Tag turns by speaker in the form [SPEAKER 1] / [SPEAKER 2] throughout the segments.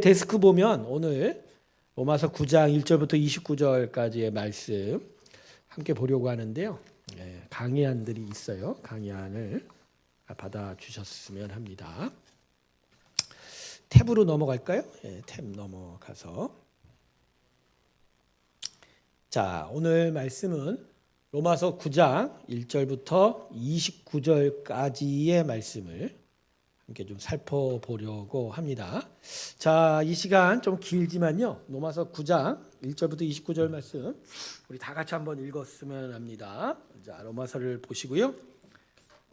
[SPEAKER 1] 데스크 보면 오늘 로마서 9장 1절부터 29절까지의 말씀 함께 보려고 하는데요. 강의안들이 있어요. 강의안을 받아주셨으면 합니다. 탭으로 넘어갈까요? 탭 넘어가서 자, 오늘 말씀은 로마서 9장 1절부터 29절까지의 말씀을 함께 좀 살펴보려고 합니다. 자, 이 시간 좀 길지만요. 로마서 9장 1절부터 29절 말씀 우리 다 같이 한번 읽었으면 합니다. 자, 로마서를 보시고요.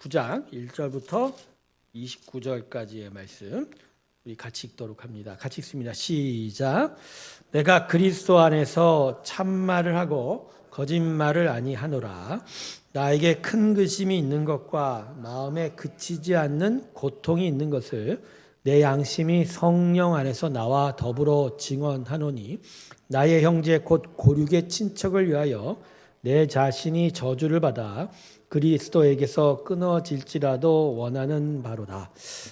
[SPEAKER 1] 9장 1절부터 29절까지의 말씀 우리 같이 읽도록 합니다. 같이 읽습니다. 시작. 내가 그리스도 안에서 참말을 하고 거짓말을 아니하노라. 나에게 큰 근심이 있는 것과 마음에 그치지 않는 고통이 있는 것을 내 양심이 성령 안에서 나와 더불어 증언하노니 나의 형제 곧 고륙의 친척을 위하여 내 자신이 저주를 받아 그리스도에게서 끊어질지라도 원하는 바로다.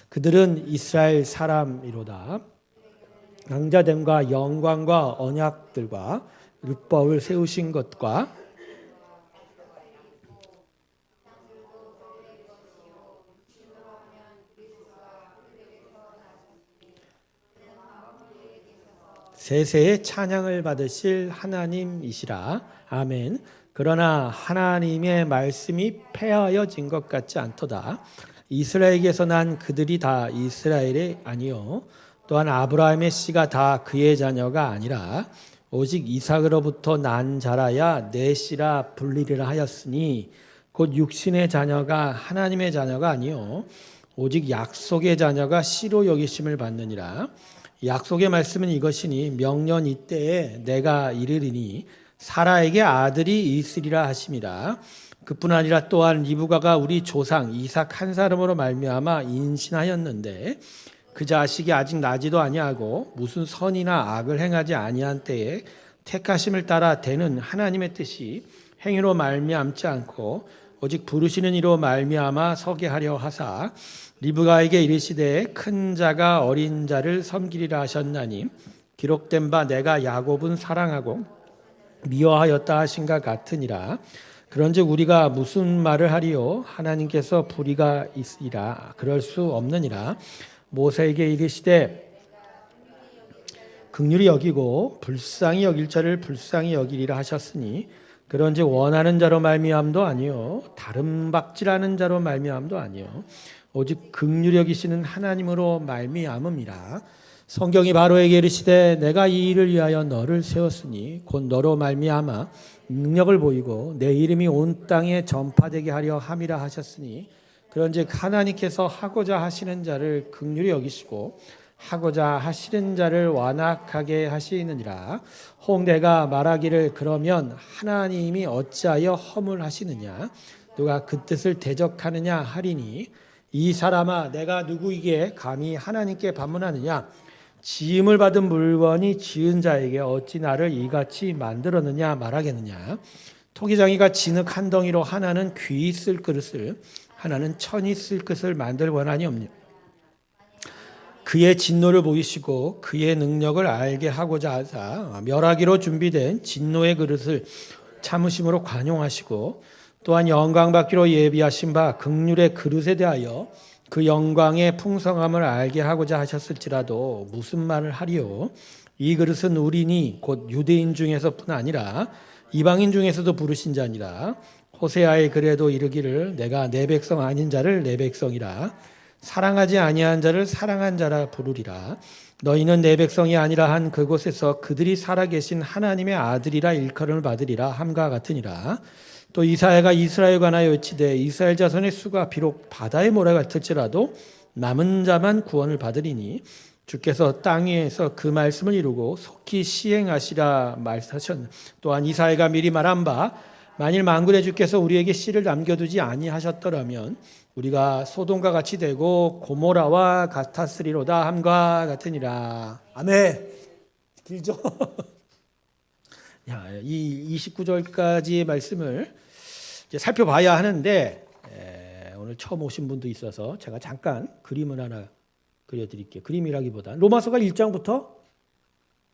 [SPEAKER 1] 그들은 이스라엘 사람이로다. 강자됨과 영광과 언약들과 율법을 세우신 것과 세세의 찬양을 받으실 하나님이시라. 아멘. 그러나 하나님의 말씀이 폐하여진 것 같지 않도다. 이스라엘에게서 난 그들이 다 이스라엘이 아니요 또한 아브라함의 씨가 다 그의 자녀가 아니라 오직 이삭으로부터 난 자라야 내 씨라 불리리라 하였으니 곧 육신의 자녀가 하나님의 자녀가 아니요 오직 약속의 자녀가 씨로 여기심을 받느니라. 약속의 말씀은 이것이니 명년 이때에 내가 이르리니 사라에게 아들이 있으리라 하심이라. 그뿐 아니라 또한 리브가가 우리 조상 이삭 한 사람으로 말미암아 인신하였는데 그 자식이 아직 나지도 아니하고 무슨 선이나 악을 행하지 아니한 때에 택하심을 따라 되는 하나님의 뜻이 행위로 말미암지 않고 오직 부르시는 이로 말미암아 서게 하려 하사 리브가에게 이르시되 큰 자가 어린 자를 섬기리라 하셨나니 기록된 바 내가 야곱은 사랑하고 미워하였다 하신가 같으니라. 그런즉 우리가 무슨 말을 하리요 하나님께서 불의가 있으리라 그럴 수 없느니라. 모세에게 이르시되 긍휼히 여기고 불쌍히 여길 자를 불쌍히 여기리라 하셨으니 그런즉 원하는 자로 말미암도 아니요 다름 박질하는 자로 말미암도 아니요 오직 긍휼히 여기시는 하나님으로 말미암음이라. 성경이 바로에게 이르시되 내가 이 일을 위하여 너를 세웠으니 곧 너로 말미암아 능력을 보이고 내 이름이 온 땅에 전파되게 하려 함이라 하셨으니 그런즉 하나님께서 하고자 하시는 자를 긍휼히 여기시고 하고자 하시는 자를 완악하게 하시느니라. 혹 내가 말하기를 그러면 하나님이 어찌하여 허물하시느냐 누가 그 뜻을 대적하느냐 하리니 이 사람아 내가 누구에게 감히 하나님께 반문하느냐 지음을 받은 물건이 지은 자에게 어찌 나를 이같이 만들었느냐 말하겠느냐. 토기장이가 진흙 한 덩이로 하나는 귀 쓸 그릇을 하나는 천이 쓸 것을 만들 원한이 없냐. 그의 진노를 보이시고 그의 능력을 알게 하고자 하사 멸하기로 준비된 진노의 그릇을 참으심으로 관용하시고 또한 영광 받기로 예비하신 바 긍휼의 그릇에 대하여 그 영광의 풍성함을 알게 하고자 하셨을지라도 무슨 말을 하리요. 이 그릇은 우리니 곧 유대인 중에서뿐 아니라 이방인 중에서도 부르신 자니라. 호세아의 글에도 이르기를 내가 내 백성 아닌 자를 내 백성이라 사랑하지 아니한 자를 사랑한 자라 부르리라. 너희는 내 백성이 아니라 한 그곳에서 그들이 살아계신 하나님의 아들이라 일컬음을 받으리라 함과 같으니라. 또 이사야가 이스라엘 관하여 외치되 이스라엘 자손의 수가 비록 바다의 모래 같을지라도 남은 자만 구원을 받으리니 주께서 땅 위에서 그 말씀을 이루고 속히 시행하시라 말씀하셨네. 또한 이사야가 미리 말한 바 만일 만군의 주께서 우리에게 씨를 남겨두지 아니하셨더라면 우리가 소돔과 같이 되고 고모라와 같았으리로다 함과 같으니라. 아멘. 길죠? 야, 이 29절까지의 말씀을 이제 살펴봐야 하는데 오늘 처음 오신 분도 있어서 제가 잠깐 그림을 하나 그려드릴게요. 그림이라기보다 로마서가 1장부터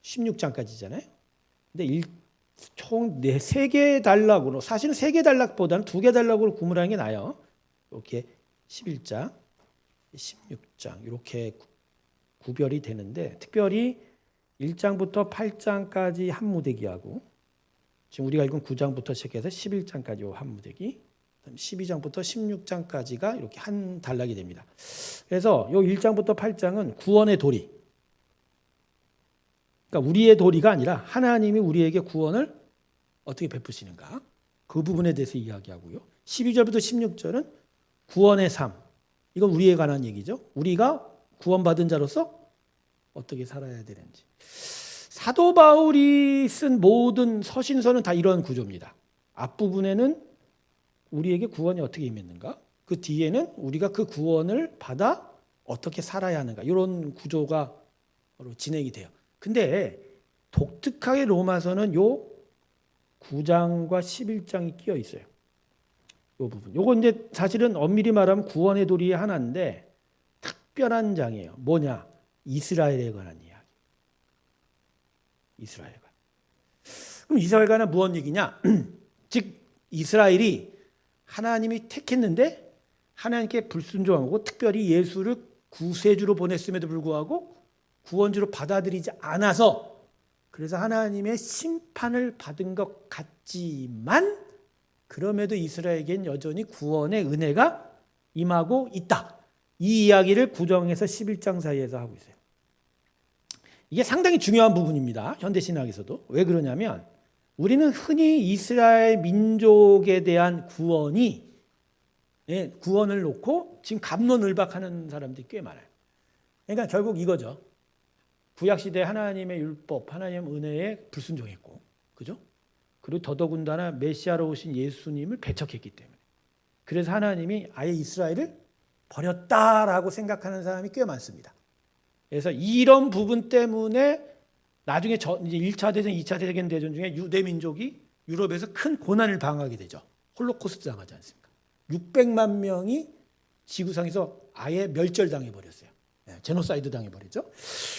[SPEAKER 1] 16장까지잖아요. 근데 총 3개 단락으로, 사실은 3개 단락보다는 2개 단락으로 구분하는 게 나아요. 이렇게 11장, 16장 이렇게 구별이 되는데, 특별히 1장부터 8장까지 한 무대기하고, 지금 우리가 읽은 9장부터 시작해서 11장까지 한 무대기, 12장부터 16장까지가 이렇게 한 단락이 됩니다. 그래서 이 1장부터 8장은 구원의 도리, 그러니까 우리의 도리가 아니라 하나님이 우리에게 구원을 어떻게 베푸시는가, 그 부분에 대해서 이야기하고요. 12절부터 16절은 구원의 삶, 이건 우리에 관한 얘기죠. 우리가 구원받은 자로서 어떻게 살아야 되는지. 사도 바울이 쓴 모든 서신서는 다 이런 구조입니다. 앞부분에는 우리에게 구원이 어떻게 임했는가, 그 뒤에는 우리가 그 구원을 받아 어떻게 살아야 하는가, 이런 구조가 진행이 돼요. 근데 독특하게 로마서는 요 9장과 11장이 끼어 있어요. 요 부분. 요거 이제 사실은 엄밀히 말하면 구원의 도리의 하나인데 특별한 장이에요. 뭐냐? 이스라엘에 관한 이야기. 이스라엘에 관한. 그럼 이스라엘에 관한 무슨 얘기냐? 즉 이스라엘이 하나님이 택했는데 하나님께 불순종하고, 특별히 예수를 구세주로 보냈음에도 불구하고 구원주로 받아들이지 않아서, 그래서 하나님의 심판을 받은 것 같지만 그럼에도 이스라엘에겐 여전히 구원의 은혜가 임하고 있다. 이 이야기를 9장에서 11장 사이에서 하고 있어요. 이게 상당히 중요한 부분입니다. 현대신학에서도. 왜 그러냐면 우리는 흔히 이스라엘 민족에 대한 구원을 놓고 지금 갑론을박하는 사람들이 꽤 많아요. 그러니까 결국 이거죠. 구약시대 하나님의 율법, 하나님의 은혜에 불순종했고, 그죠? 그리고 더더군다나 메시아로 오신 예수님을 배척했기 때문에, 그래서 하나님이 아예 이스라엘을 버렸다라고 생각하는 사람이 꽤 많습니다. 그래서 이런 부분 때문에 나중에 이제 1차 대전, 2차 세계 대전 중에 유대 민족이 유럽에서 큰 고난을 당하게 되죠. 홀로코스트 당하지 않습니까? 600만 명이 지구상에서 아예 멸절당해 버렸어요. 제노사이드 당해버리죠.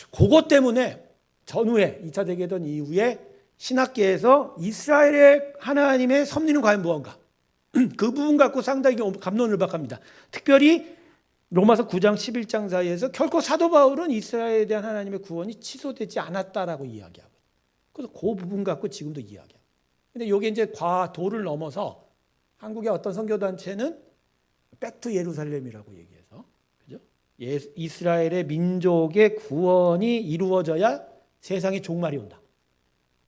[SPEAKER 1] 그것 때문에 전후에 2차 대계전 이후에 신학계에서 이스라엘의 하나님의 섭리는 과연 무언가, 그 부분 갖고 상당히 갑론을박합니다. 특별히 로마서 9장 11장 사이에서 결코 사도 바울은 이스라엘에 대한 하나님의 구원이 취소되지 않았다라고 이야기하고, 그래서 그 부분 갖고 지금도 이야기하고. 근데 이게 이제 과도를 넘어서 한국의 어떤 선교단체는 백투 예루살렘이라고 얘기해서, 이스라엘의 민족의 구원이 이루어져야 세상의 종말이 온다.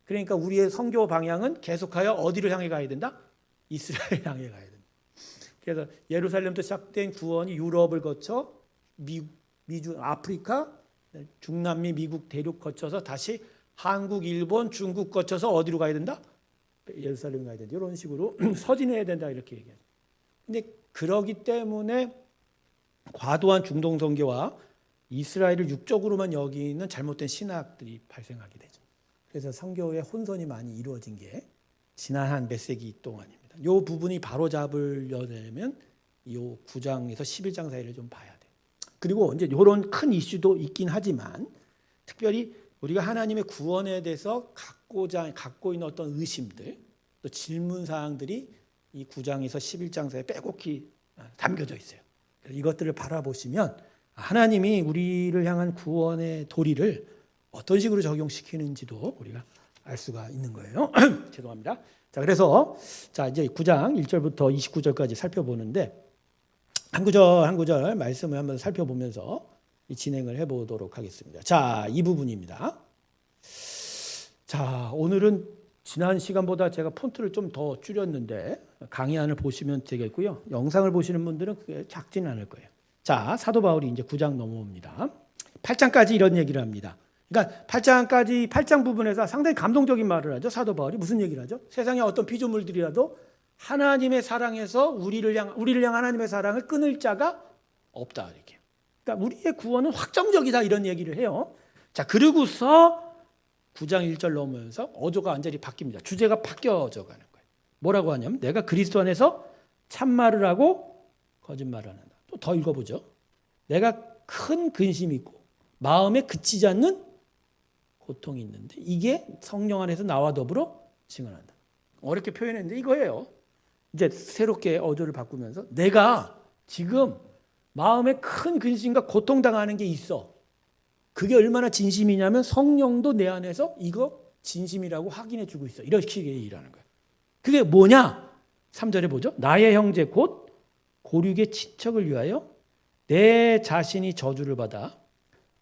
[SPEAKER 1] 그러니까 우리의 선교 방향은 계속하여 어디를 향해 가야 된다? 이스라엘 향해 가야 된다. 그래서 예루살렘부터 시작된 구원이 유럽을 거쳐 미주, 아프리카, 중남미, 미국 대륙 거쳐서 다시 한국, 일본, 중국 거쳐서 어디로 가야 된다? 예루살렘 가야 된다. 이런 식으로 서진해야 된다 이렇게 얘기해요. 근데 그러기 때문에 과도한 중동 선교와 이스라엘을 육적으로만 여기는 잘못된 신학들이 발생하게 되죠. 그래서 선교의 혼선이 많이 이루어진 게 지난 한 몇 세기 동안입니다. 이 부분이 바로 잡으려면 이 9장에서 11장 사이를 좀 봐야 돼요. 그리고 이제 이런 큰 이슈도 있긴 하지만 특별히 우리가 하나님의 구원에 대해서 갖고 있는 어떤 의심들, 또 질문 사항들이 이 9장에서 11장 사이에 빼곡히 담겨져 있어요. 이것들을 바라보시면 하나님이 우리를 향한 구원의 도리를 어떤 식으로 적용시키는지도 우리가 알 수가 있는 거예요. 죄송합니다. 자, 그래서 이제 9장 1절부터 29절까지 살펴보는데 한 구절 한 구절 말씀을 한번 살펴보면서 진행을 해보도록 하겠습니다. 자, 이 부분입니다. 자, 오늘은 지난 시간보다 제가 폰트를 좀 더 줄였는데 강의안을 보시면 되겠고요. 영상을 보시는 분들은 그게 작지는 않을 거예요. 자, 사도 바울이 이제 9장 넘어옵니다. 8장까지 이런 얘기를 합니다. 그러니까 8장 부분에서 상당히 감동적인 말을 하죠. 사도 바울이 무슨 얘기를 하죠? 세상의 어떤 피조물들이라도 하나님의 사랑에서 우리를 향한 하나님의 사랑을 끊을 자가 없다 이렇게. 그러니까 우리의 구원은 확정적이다 이런 얘기를 해요. 자, 그러고서 9장 1절 넘으면서 어조가 완전히 바뀝니다. 주제가 바뀌어져 가는 거예요. 뭐라고 하냐면 내가 그리스도 안에서 참말을 하고 거짓말을 한다. 또 더 읽어보죠. 내가 큰 근심이 있고 마음에 그치지 않는 고통이 있는데 이게 성령 안에서 나와 더불어 증언한다. 어렵게 표현했는데 이거예요. 이제 새롭게 어조를 바꾸면서 내가 지금 마음에 큰 근심과 고통당하는 게 있어. 그게 얼마나 진심이냐면 성령도 내 안에서 이거 진심이라고 확인해 주고 있어. 이렇게 일하는 거예요. 그게 뭐냐? 3절에 보죠. 나의 형제 곧 고륙의 친척을 위하여 내 자신이 저주를 받아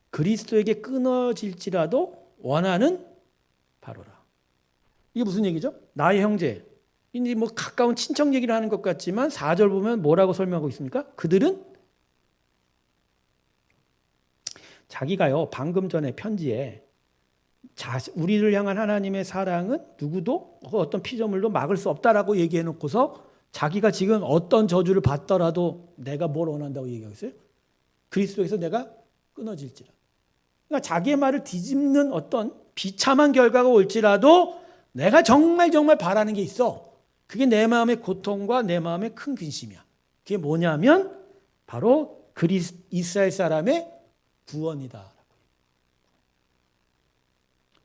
[SPEAKER 1] 그리스도에게 끊어질지라도 원하는 바로라. 이게 무슨 얘기죠? 나의 형제. 이제 뭐 가까운 친척 얘기를 하는 것 같지만 4절 보면 뭐라고 설명하고 있습니까? 그들은 자기가요 방금 전에 편지에 우리를 향한 하나님의 사랑은 누구도 어떤 피조물도 막을 수 없다라고 얘기해 놓고서 자기가 지금 어떤 저주를 받더라도 내가 뭘 원한다고 얘기하고 있어요? 그리스도에서 내가 끊어질지라. 그러니까 자기의 말을 뒤집는 어떤 비참한 결과가 올지라도 내가 정말 바라는 게 있어. 그게 내 마음의 고통과 내 마음의 큰 근심이야. 그게 뭐냐면 바로 이스라엘 사람의 구원이다.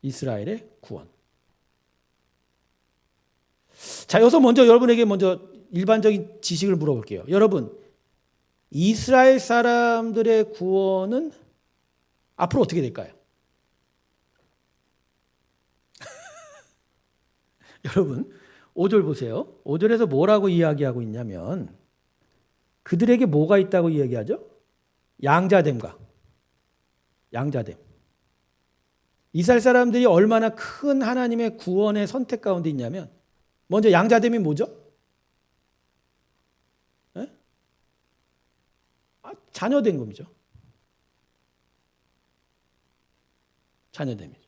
[SPEAKER 1] 이스라엘의 구원. 자, 여기서 먼저 여러분에게 일반적인 지식을 물어볼게요. 여러분, 이스라엘 사람들의 구원은 앞으로 어떻게 될까요? 여러분, 5절 보세요. 5절에서 뭐라고 이야기하고 있냐면 그들에게 뭐가 있다고 이야기하죠? 양자됨과 양자됨. 이스라엘 사람들이 얼마나 큰 하나님의 구원의 선택 가운데 있냐면 먼저 양자됨이 뭐죠? 자녀된 겁니다. 자녀됨이죠.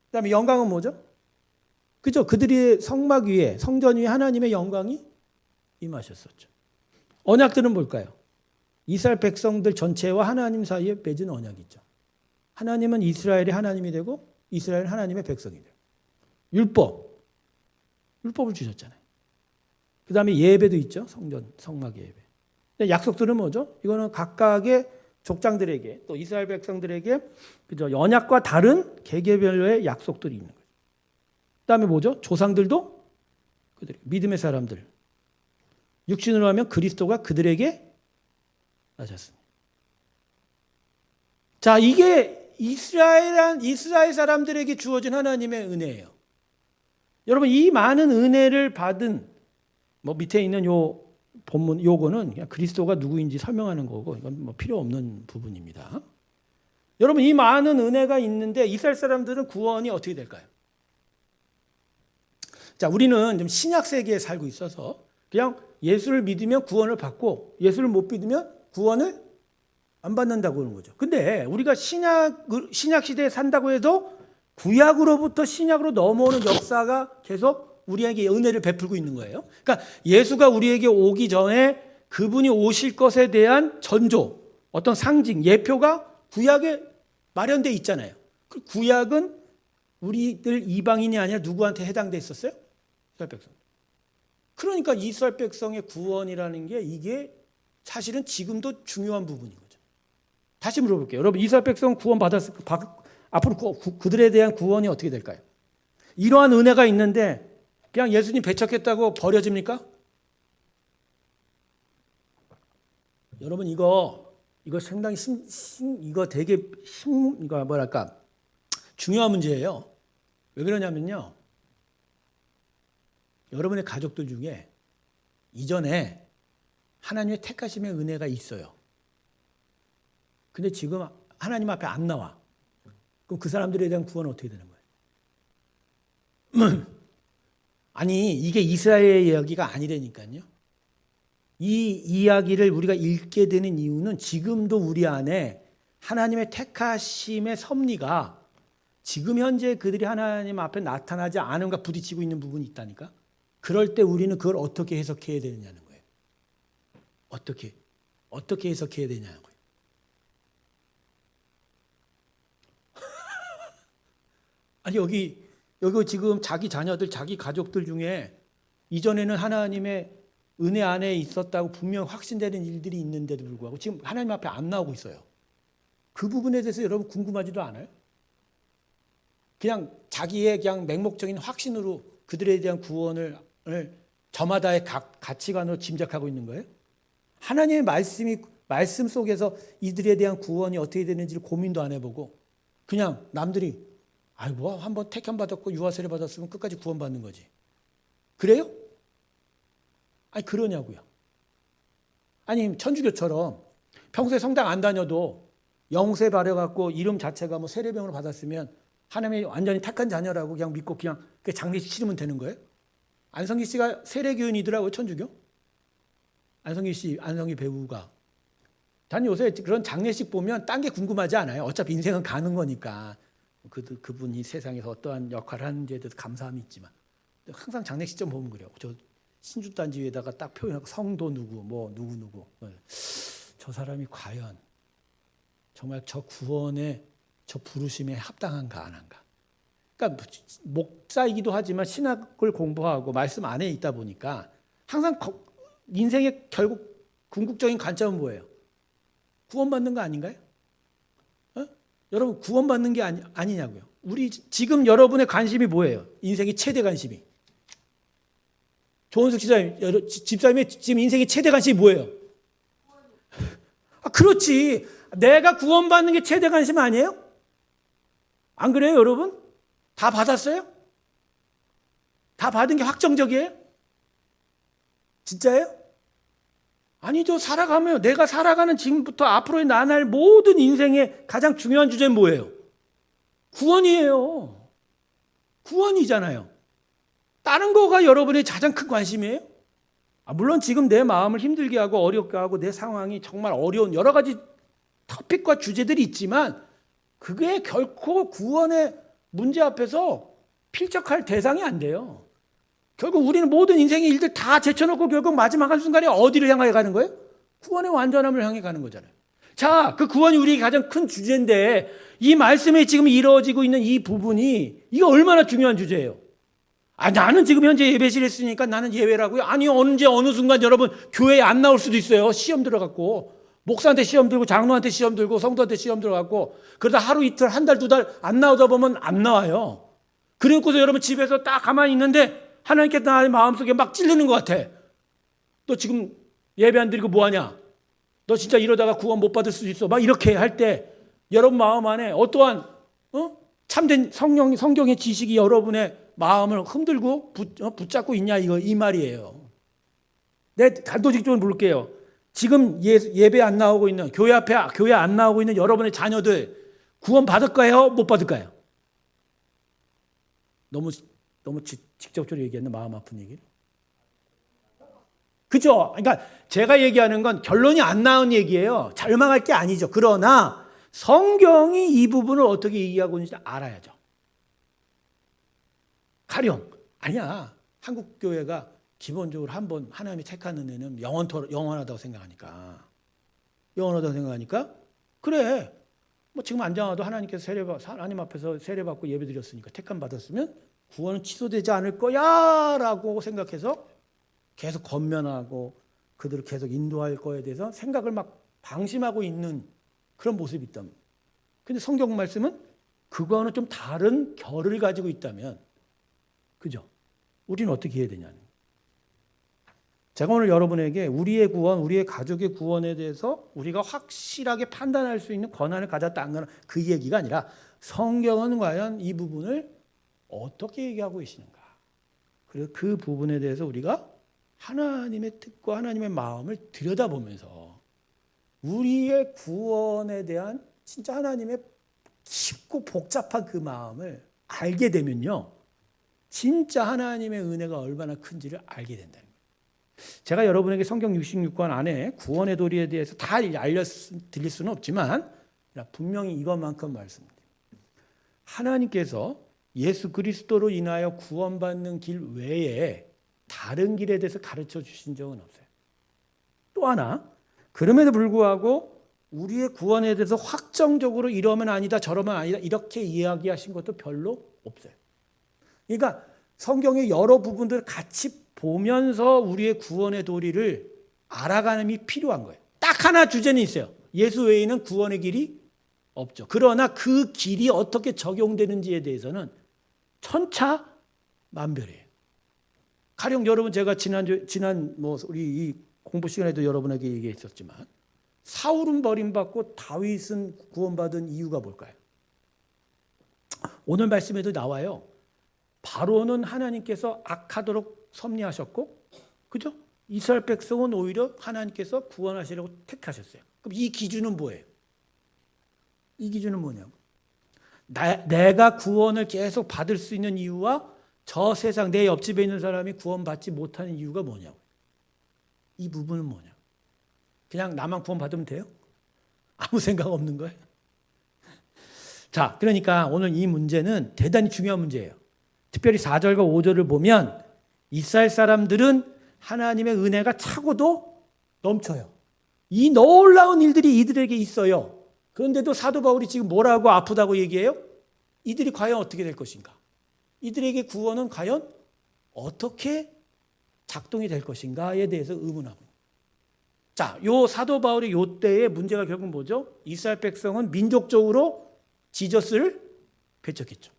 [SPEAKER 1] 그다음에 영광은 뭐죠? 그죠? 그들이 성막 위에 성전 위에 하나님의 영광이 임하셨었죠. 언약들은 뭘까요? 이스라엘 백성들 전체와 하나님 사이에 맺은 언약이죠. 하나님은 이스라엘의 하나님이 되고 이스라엘은 하나님의 백성이 돼요. 율법을 주셨잖아요. 그 다음에 예배도 있죠. 성막 예배. 근데 약속들은 뭐죠? 이거는 각각의 족장들에게 또 이스라엘 백성들에게 그죠? 언약과 다른 계계별로의 약속들이 있는 거예요. 그 다음에 뭐죠? 조상들도 그들 믿음의 사람들. 육신으로 하면 그리스도가 그들에게 나셨습니다. 자, 이게 이스라엘 사람들에게 주어진 하나님의 은혜예요. 여러분, 이 많은 은혜를 받은 밑에 있는 요 본문 요거는 그냥 그리스도가 누구인지 설명하는 거고 이건 필요 없는 부분입니다. 여러분, 이 많은 은혜가 있는데 이스라엘 사람들은 구원이 어떻게 될까요? 자, 우리는 좀 신약 세계에 살고 있어서 그냥 예수를 믿으면 구원을 받고 예수를 못 믿으면 구원을 안 받는다고 하는 거죠. 근데 우리가 신약 시대에 산다고 해도 구약으로부터 신약으로 넘어오는 역사가 계속 우리에게 은혜를 베풀고 있는 거예요. 그러니까 예수가 우리에게 오기 전에 그분이 오실 것에 대한 전조, 어떤 상징, 예표가 구약에 마련되어 있잖아요. 그 구약은 우리들 이방인이 아니라 누구한테 해당돼 있었어요? 이스라엘 백성. 그러니까 이스라엘 백성의 구원이라는 게 이게 사실은 지금도 중요한 부분인 거죠. 다시 물어볼게요. 여러분, 이스라엘 백성 구원 앞으로 그들에 대한 구원이 어떻게 될까요? 이러한 은혜가 있는데 그냥 예수님 배척했다고 버려집니까? 여러분, 이거 상당히 이거 되게 이거 뭐랄까 중요한 문제예요. 왜 그러냐면요. 여러분의 가족들 중에 이전에 하나님의 택하심의 은혜가 있어요. 근데 지금 하나님 앞에 안 나와. 그럼 그 사람들에 대한 구원은 어떻게 되는 거예요? 아니, 이게 이스라엘의 이야기가 아니라니까요. 이 이야기를 우리가 읽게 되는 이유는 지금도 우리 안에 하나님의 택하심의 섭리가 지금 현재 그들이 하나님 앞에 나타나지 않음과 부딪히고 있는 부분이 있다니까. 그럴 때 우리는 그걸 어떻게 해석해야 되느냐는 거예요. 어떻게 해석해야 되냐는 거예요. 아니, 여기 지금 자기 자녀들, 자기 가족들 중에 이전에는 하나님의 은혜 안에 있었다고 분명 확신되는 일들이 있는데도 불구하고 지금 하나님 앞에 안 나오고 있어요. 그 부분에 대해서 여러분 궁금하지도 않아요? 그냥 자기의 그냥 맹목적인 확신으로 그들에 대한 구원을 저마다의 가치관으로 짐작하고 있는 거예요? 하나님의 말씀 속에서 이들에 대한 구원이 어떻게 되는지를 고민도 안 해보고 그냥 남들이 뭐 한번 택함 받았고 유아 세례 받았으면 끝까지 구원받는 거지. 그래요? 아니 그러냐고요. 아니 천주교처럼 평소에 성당 안 다녀도 영세 바래갖고 이름 자체가 뭐 세례병으로 받았으면 하나님이 완전히 택한 자녀라고 그냥 믿고 그냥 장례식 치르면 되는 거예요? 안성기 씨가 세례교인이더라고요, 천주교. 안성기 배우가. 단 요새 그런 장례식 보면 딴 게 궁금하지 않아요. 어차피 인생은 가는 거니까. 그분이 세상에서 어떠한 역할을 하는지에 대해서 감사함이 있지만 항상 장례식 좀 보면 그래요. 저 신주단지 위에다가 딱 표현하고 성도 누구, 뭐 누구. 저 사람이 과연 정말 저 구원의 저 부르심에 합당한가 안 한가. 그러니까 목사이기도 하지만 신학을 공부하고 말씀 안에 있다 보니까 항상 인생의 결국 궁극적인 관점은 뭐예요? 구원받는 거 아닌가요? 여러분 구원받는 게 아니냐고요. 우리 지금 여러분의 관심이 뭐예요? 인생의 최대 관심이. 조원숙 집사님의 지금 인생의 최대 관심이 뭐예요? 그렇지. 내가 구원받는 게 최대 관심 아니에요? 안 그래요, 여러분? 다 받았어요? 다 받은 게 확정적이에요? 진짜예요? 아니죠. 살아가면 내가 살아가는 지금부터 앞으로의 나날 모든 인생의 가장 중요한 주제는 뭐예요? 구원이에요. 구원이잖아요. 다른 거가 여러분의 가장 큰 관심이에요? 물론 지금 내 마음을 힘들게 하고 어렵게 하고 내 상황이 정말 어려운 여러 가지 토픽과 주제들이 있지만 그게 결코 구원의 문제 앞에서 필적할 대상이 안 돼요. 결국 우리는 모든 인생의 일들 다 제쳐놓고 결국 마지막 한순간에 어디를 향해 가는 거예요? 구원의 완전함을 향해 가는 거잖아요. 자, 그 구원이 우리의 가장 큰 주제인데 이 말씀에 지금 이루어지고 있는 이 부분이 이게 얼마나 중요한 주제예요. 나는 지금 현재 예배실에 있으니까 나는 예외라고요? 아니요. 언제 어느 순간 여러분 교회에 안 나올 수도 있어요. 시험 들어갖고 목사한테 시험 들고 장로한테 시험 들고 성도한테 시험 들어갖고 그러다 하루 이틀 한 달 두 달 안 나오다 보면 안 나와요. 그래놓고서 여러분 집에서 딱 가만히 있는데 하나님께 나의 마음속에 막 찔르는 것 같아. 너 지금 예배 안 드리고 뭐하냐? 너 진짜 이러다가 구원 못 받을 수도 있어. 막 이렇게 할 때 여러분 마음 안에 어떠한 참된 성경의 지식이 여러분의 마음을 흔들고 붙잡고 있냐 이 말이에요. 내 단도직입적으로 물을게요. 지금 예배 안 나오고 있는 교회 안 나오고 있는 여러분의 자녀들 구원 받을까요? 못 받을까요? 너무 직접적으로 얘기했나 마음 아픈 얘기를. 그죠? 그러니까 제가 얘기하는 건 결론이 안 나온 얘기예요. 절망할 게 아니죠. 그러나 성경이 이 부분을 어떻게 얘기하고 있는지 알아야죠. 가령 아니야. 한국 교회가 기본적으로 한번 하나님이 택하는 애는 영원하다고 생각하니까 그래. 뭐 지금 안 장하도 하나님 앞에서 세례받고 예배드렸으니까 택함 받았으면 구원은 취소되지 않을 거야라고 생각해서 계속 권면하고 그들을 계속 인도할 거에 대해서 생각을 막 방심하고 있는 그런 모습이 있다면, 근데 성경 말씀은 그거는 좀 다른 결을 가지고 있다면, 그죠? 우리는 어떻게 해야 되냐는. 제가 오늘 여러분에게 우리의 구원, 우리의 가족의 구원에 대해서 우리가 확실하게 판단할 수 있는 권한을 가졌다 안 가졌다 그 얘기가 아니라 성경은 과연 이 부분을 어떻게 얘기하고 계시는가. 그래서 그 부분에 대해서 우리가 하나님의 뜻과 하나님의 마음을 들여다보면서 우리의 구원에 대한 진짜 하나님의 깊고 복잡한 그 마음을 알게 되면요, 진짜 하나님의 은혜가 얼마나 큰지를 알게 된다는 거예요. 제가 여러분에게 성경 66권 안에 구원의 도리에 대해서 다 알려드릴 수는 없지만 분명히 이것만큼 말씀드립니다. 하나님께서 예수 그리스도로 인하여 구원받는 길 외에 다른 길에 대해서 가르쳐 주신 적은 없어요. 또 하나, 그럼에도 불구하고 우리의 구원에 대해서 확정적으로 이러면 아니다 저러면 아니다 이렇게 이야기하신 것도 별로 없어요. 그러니까 성경의 여러 부분들을 같이 보면서 우리의 구원의 도리를 알아가는 게 필요한 거예요. 딱 하나 주제는 있어요. 예수 외에는 구원의 길이 없죠. 그러나 그 길이 어떻게 적용되는지에 대해서는 천차만별이에요. 가령 여러분 제가 지난 우리 이 공부 시간에도 여러분에게 얘기했었지만 사울은 버림받고 다윗은 구원받은 이유가 뭘까요? 오늘 말씀에도 나와요. 바로는 하나님께서 악하도록 섭리하셨고, 그죠? 이스라엘 백성은 오히려 하나님께서 구원하시려고 택하셨어요. 그럼 이 기준은 뭐예요? 이 기준은 뭐냐고? 내가 구원을 계속 받을 수 있는 이유와 저 세상 내 옆집에 있는 사람이 구원받지 못하는 이유가 뭐냐고? 이 부분은 뭐냐고? 그냥 나만 구원받으면 돼요? 아무 생각 없는 거예요? 자, 그러니까 오늘 이 문제는 대단히 중요한 문제예요. 특별히 4절과 5절을 보면 이스라엘 사람들은 하나님의 은혜가 차고도 넘쳐요. 이 놀라운 일들이 이들에게 있어요. 그런데도 사도 바울이 지금 뭐라고 아프다고 얘기해요? 이들이 과연 어떻게 될 것인가? 이들에게 구원은 과연 어떻게 작동이 될 것인가에 대해서 의문하고. 자, 요 사도 바울의 요 때의 문제가 결국 뭐죠? 이스라엘 백성은 민족적으로 지저스를 배척했죠.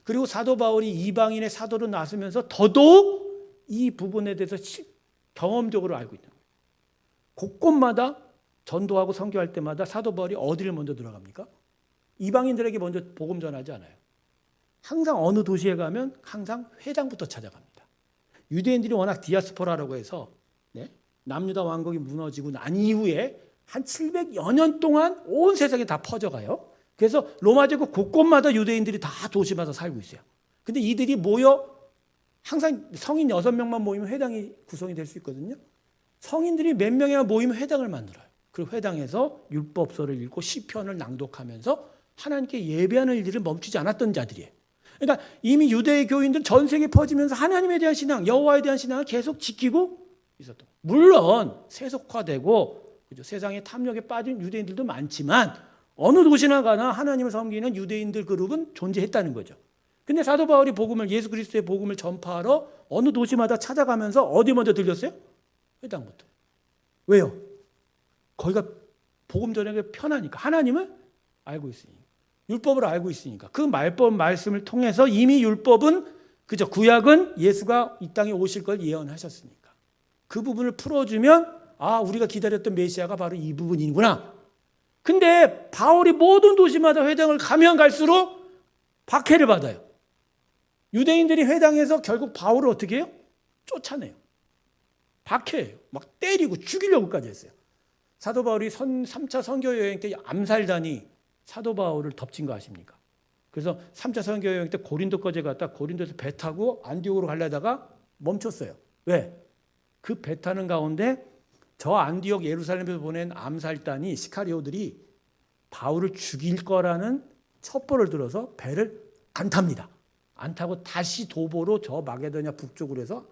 [SPEAKER 1] 그리고 사도 바울이 이방인의 사도로 나서면서 더더욱 이 부분에 대해서 경험적으로 알고 있는 거예요. 곳곳마다 전도하고 선교할 때마다 사도 바울이 어디를 먼저 들어갑니까? 이방인들에게 먼저 복음 전하지 않아요. 항상 어느 도시에 가면 항상 회당부터 찾아갑니다. 유대인들이 워낙 디아스포라라고 해서 남유다 왕국이 무너지고 난 이후에 한 700여 년 동안 온 세상에 다 퍼져가요. 그래서 로마 제국 곳곳마다 유대인들이 다 도시마다 살고 있어요. 근데 이들이 모여 항상 성인 6명만 모이면 회당이 구성이 될 수 있거든요. 성인들이 몇 명이나 모이면 회당을 만들어요. 그리고 회당에서 율법서를 읽고 시편을 낭독하면서 하나님께 예배하는 일들을 멈추지 않았던 자들이에요. 그러니까 이미 유대의 교인들은 전 세계에 퍼지면서 하나님에 대한 신앙, 여호와에 대한 신앙을 계속 지키고 있었던 거예요. 물론 세속화되고 그죠? 세상의 탐욕에 빠진 유대인들도 많지만 어느 도시나 가나 하나님을 섬기는 유대인들 그룹은 존재했다는 거죠. 근데 사도 바울이 예수 그리스도의 복음을 전파하러 어느 도시마다 찾아가면서 어디 먼저 들렸어요? 회당부터. 왜요? 거기가 복음 전하기 편하니까. 하나님을 알고 있으니까. 율법을 알고 있으니까. 그 말씀을 통해서 이미 율법은 그죠? 구약은 예수가 이 땅에 오실 걸 예언하셨으니까. 그 부분을 풀어주면 우리가 기다렸던 메시아가 바로 이 부분이구나. 근데 바울이 모든 도시마다 회당을 가면 갈수록 박해를 받아요. 유대인들이 회당에서 결국 바울을 어떻게 해요? 쫓아내요. 박해해요. 막 때리고 죽이려고까지 했어요. 사도 바울이 3차 선교 여행 때 암살단이 사도 바울을 덮친 거 아십니까? 그래서 3차 선교 여행 때 고린도까지 갔다 고린도에서 배 타고 안디옥으로 가려다가 멈췄어요. 왜? 그 배 타는 가운데 저 안디옥 예루살렘에서 보낸 암살단이 시카리오들이 바울을 죽일 거라는 첩보를 들어서 배를 안 탑니다. 안 타고 다시 도보로 저 마게도냐 북쪽으로 해서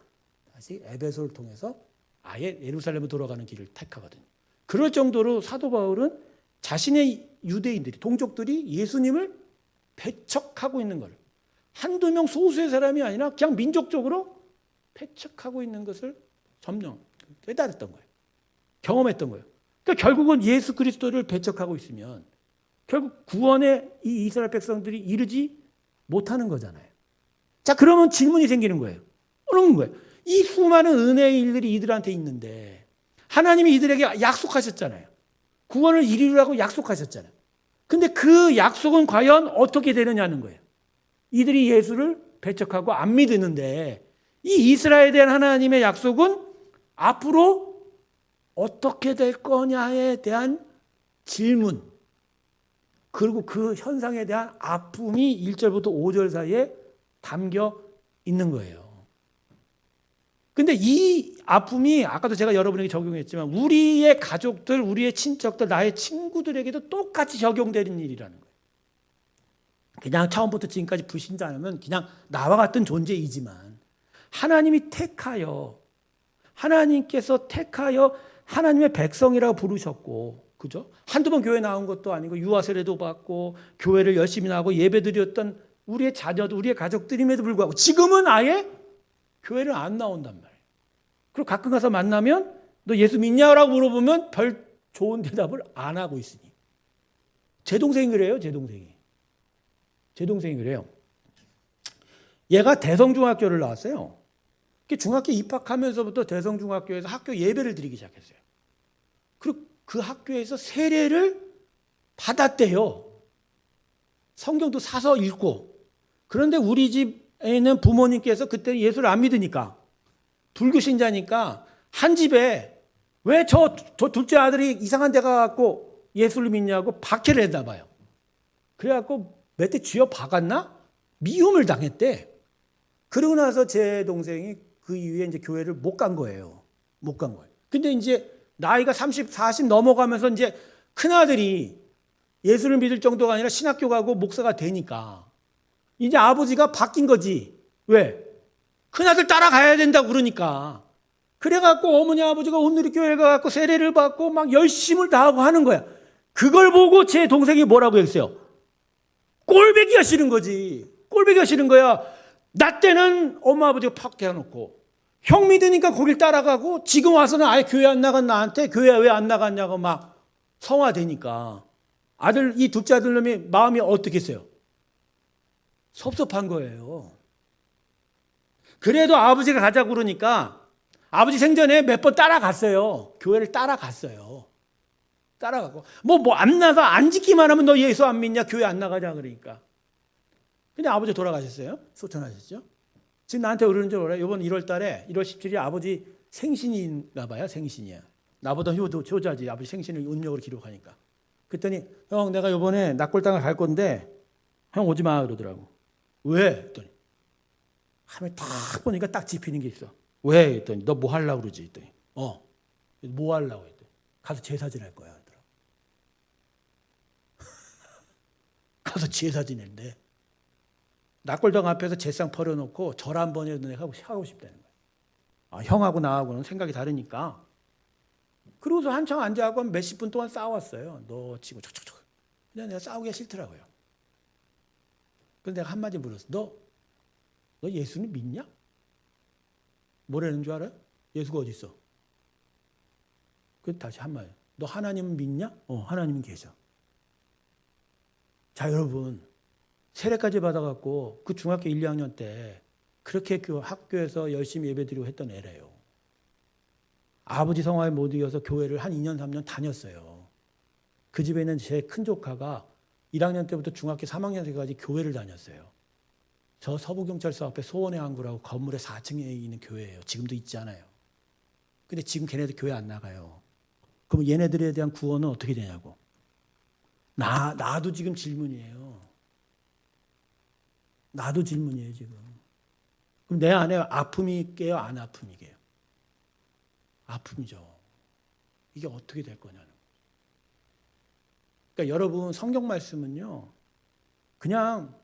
[SPEAKER 1] 다시 에베소를 통해서 아예 예루살렘으로 돌아가는 길을 택하거든요. 그럴 정도로 사도 바울은 자신의 유대인들이 동족들이 예수님을 배척하고 있는 걸 한두 명 소수의 사람이 아니라 그냥 민족적으로 배척하고 있는 것을 점령 깨달았던 거예요. 경험했던 거예요. 그러니까 결국은 예수 그리스도를 배척하고 있으면 결국 구원에 이 이스라엘 백성들이 이르지 못하는 거잖아요. 자, 그러면 질문이 생기는 거예요. 어느 거예요? 이 수많은 은혜의 일들이 이들한테 있는데 하나님이 이들에게 약속하셨잖아요. 구원을 이루라고 약속하셨잖아요. 근데 그 약속은 과연 어떻게 되느냐는 거예요. 이들이 예수를 배척하고 안 믿는데 이 이스라엘에 대한 하나님의 약속은 앞으로 어떻게 될 거냐에 대한 질문, 그리고 그 현상에 대한 아픔이 1절부터 5절 사이에 담겨 있는 거예요. 근데 이 아픔이 아까도 제가 여러분에게 적용했지만 우리의 가족들, 우리의 친척들, 나의 친구들에게도 똑같이 적용되는 일이라는 거예요. 그냥 처음부터 지금까지 불신자라면 그냥 나와 같은 존재이지만 하나님이 하나님께서 택하여 하나님의 백성이라고 부르셨고, 그죠? 한두 번 교회 나온 것도 아니고 유아 세례도 받고 교회를 열심히 나가고 예배드렸던 우리의 자녀도 우리의 가족들임에도 불구하고 지금은 아예 교회를 안 나온단 말이에요. 그리고 가끔 가서 만나면 너 예수 믿냐라고 물어보면 별 좋은 대답을 안 하고 있으니
[SPEAKER 2] 제 동생이 그래요, 제 동생이 그래요. 얘가 대성중학교를 나왔어요. 중학교 입학하면서부터 대성중학교에서 학교 예배를 드리기 시작했어요. 그리고 그 학교에서 세례를 받았대요. 성경도 사서 읽고. 그런데 우리 집에는 부모님께서 그때 예수를 안 믿으니까, 불교 신자니까 한 집에 왜 저 둘째 아들이 이상한 데 가갖고 예수를 믿냐고 박해를 했나 봐요. 그래갖고 몇 대 쥐어 박았나? 미움을 당했대. 그러고 나서 제 동생이 그 이후에 이제 교회를 못 간 거예요. 못 간 거예요. 근데 이제 나이가 30, 40 넘어가면서 이제 큰아들이 예수를 믿을 정도가 아니라 신학교 가고 목사가 되니까 이제 아버지가 바뀐 거지. 왜? 큰아들 따라가야 된다고 그러니까. 그래갖고 어머니 아버지가 온누리 교회 가갖고 세례를 받고 막 열심을 다하고 하는 거야. 그걸 보고 제 동생이 뭐라고 했어요? 꼴배기가 싫은 거지. 꼴배기가 싫은 거야. 나 때는 엄마 아버지가 팍 해놓고 형 믿으니까 거길 따라가고 지금 와서는 아예 교회 안 나간 나한테 교회 왜 안 나갔냐고 막 성화되니까 아들, 이 둘째 아들놈이 마음이 어떻겠어요? 섭섭한 거예요. 그래도 아버지가 가자고 그러니까 아버지 생전에 몇 번 따라갔어요. 교회를 따라갔어요. 따라가고 뭐 안 나가 안 지키만 하면 너 예수 안 믿냐? 교회 안 나가자 그러니까. 근데 아버지 돌아가셨어요. 소천하셨죠. 지금 나한테 그러는 줄 알아요. 이번 1월 달에 1월 17일에 아버지 생신인가 봐요. 생신이야. 나보다 효자지. 아버지 생신을 음력으로 기록하니까. 그랬더니 형 내가 이번에 낙골당을 갈 건데 형 오지 마 그러더라고. 왜? 했더니 하면 딱 보니까 딱 집히는 게 있어. 왜? 했더니 너 뭐 하려고 그러지? 했더니 뭐 하려고 했더니 가서 제사 지낼 거야 하더라고. 가서 제사 지낸대. 낙골당 앞에서 제상 버려놓고 절 한 번이라도 내가 하고 싶다는 거야. 형하고 나하고는 생각이 다르니까. 그러고서 한참 앉아갖고 몇십 분 동안 싸웠어요. 너 치고 촉촉촉. 근데 내가 싸우기가 싫더라고요. 그래서 내가 한마디 물었어. 너 예수는 믿냐? 뭐라는 줄 알아요? 예수가 어디 있어? 그래서 다시 한마디. 너 하나님은 믿냐? 하나님은 계셔. 자, 여러분. 세례까지 받아갖고 그 중학교 1, 2학년 때 그렇게 그 학교에서 열심히 예배드리고 했던 애래요. 아버지 성화에 못 이겨서 교회를 한 2년, 3년 다녔어요. 그 집에 있는 제 큰 조카가 1학년 때부터 중학교 3학년 때까지 교회를 다녔어요. 저 서부경찰서 앞에 소원의 항구라고 건물의 4층에 있는 교회예요. 지금도 있잖아요. 근데 지금 걔네들 교회 안 나가요. 그럼 얘네들에 대한 구원은 어떻게 되냐고. 나도 지금 질문이에요. 나도 질문이에요, 지금. 그럼 내 안에 아픔이게요, 안 아픔이게요? 아픔이죠. 이게 어떻게 될 거냐는. 그러니까 여러분 성경 말씀은요, 그냥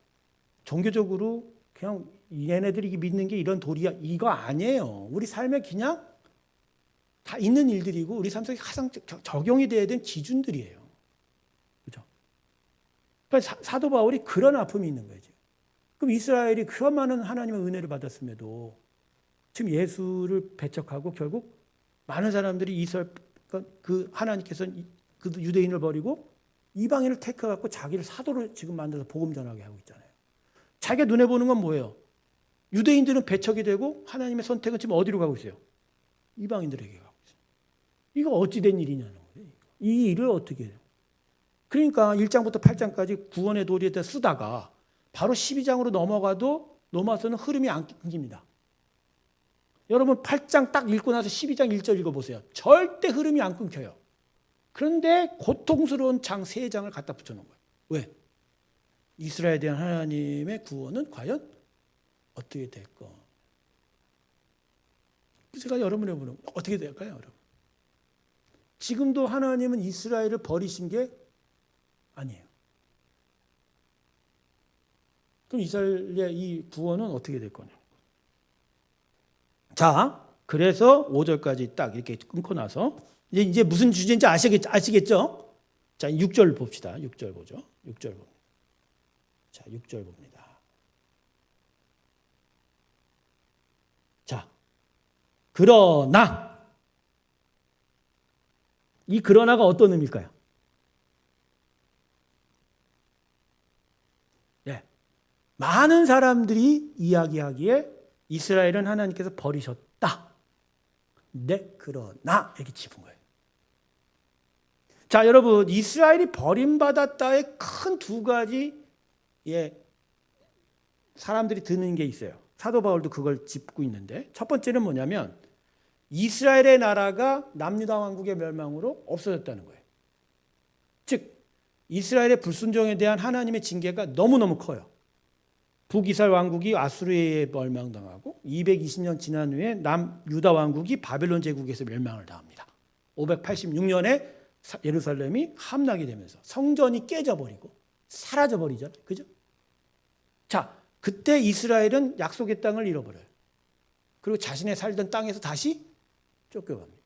[SPEAKER 2] 종교적으로 그냥 얘네들이 믿는 게 이런 도리야 이거 아니에요. 우리 삶에 그냥 다 있는 일들이고 우리 삶 속에 가장 적용이 돼야 되는 기준들이에요. 그렇죠? 그러니까 사도 바울이 그런 아픔이 있는 거예요. 그럼 이스라엘이 그런 많은 하나님의 은혜를 받았음에도 지금 예수를 배척하고 결국 많은 사람들이 이스라엘 그 하나님께서 그 유대인을 버리고 이방인을 택해갖고 자기를 사도를 지금 만들어서 복음 전하게 하고 있잖아요. 자기가 눈에 보는 건 뭐예요? 유대인들은 배척이 되고 하나님의 선택은 지금 어디로 가고 있어요? 이방인들에게 가고 있어요. 이거 어찌 된 일이냐는 거예요. 이 일을 어떻게 해요? 그러니까 1장부터 8장까지 구원의 도리에 대해 쓰다가 바로 12장으로 넘어가서는 흐름이 안 끊깁니다. 여러분 8장 딱 읽고 나서 12장 1절 읽어보세요. 절대 흐름이 안 끊겨요. 그런데 고통스러운 장 3장을 갖다 붙여놓은 거예요. 왜? 이스라엘에 대한 하나님의 구원은 과연 어떻게 될까? 제가 여러분에 물어보는 어떻게 될까요? 여러분? 지금도 하나님은 이스라엘을 버리신 게 아니에요. 그럼 이스라엘의 이 구원은 어떻게 될 거냐? 자, 그래서 5절까지 딱 이렇게 끊고 나서 이제 무슨 주제인지 아시겠죠? 자, 6절 봅시다. 6절 보죠. 6절 봅니다. 자, 6절 봅니다. 자, 그러나 이 그러나가 어떤 의미일까요? 많은 사람들이 이야기하기에 이스라엘은 하나님께서 버리셨다. 네, 그러나 이렇게 짚은 거예요. 자, 여러분, 이스라엘이 버림받았다의 큰 두 가지 사람들이 드는 게 있어요. 사도 바울도 그걸 짚고 있는데, 첫 번째는 뭐냐면 이스라엘의 나라가 남유다 왕국의 멸망으로 없어졌다는 거예요. 즉 이스라엘의 불순종에 대한 하나님의 징계가 너무너무 커요. 북이스라엘 왕국이 아수르에 멸망당하고 220년 지난 후에 남유다 왕국이 바벨론 제국에서 멸망을 당합니다. 586년에 예루살렘이 함락이 되면서 성전이 깨져버리고 사라져버리잖아요. 그죠? 자, 그때 이스라엘은 약속의 땅을 잃어버려요. 그리고 자신의 살던 땅에서 다시 쫓겨갑니다.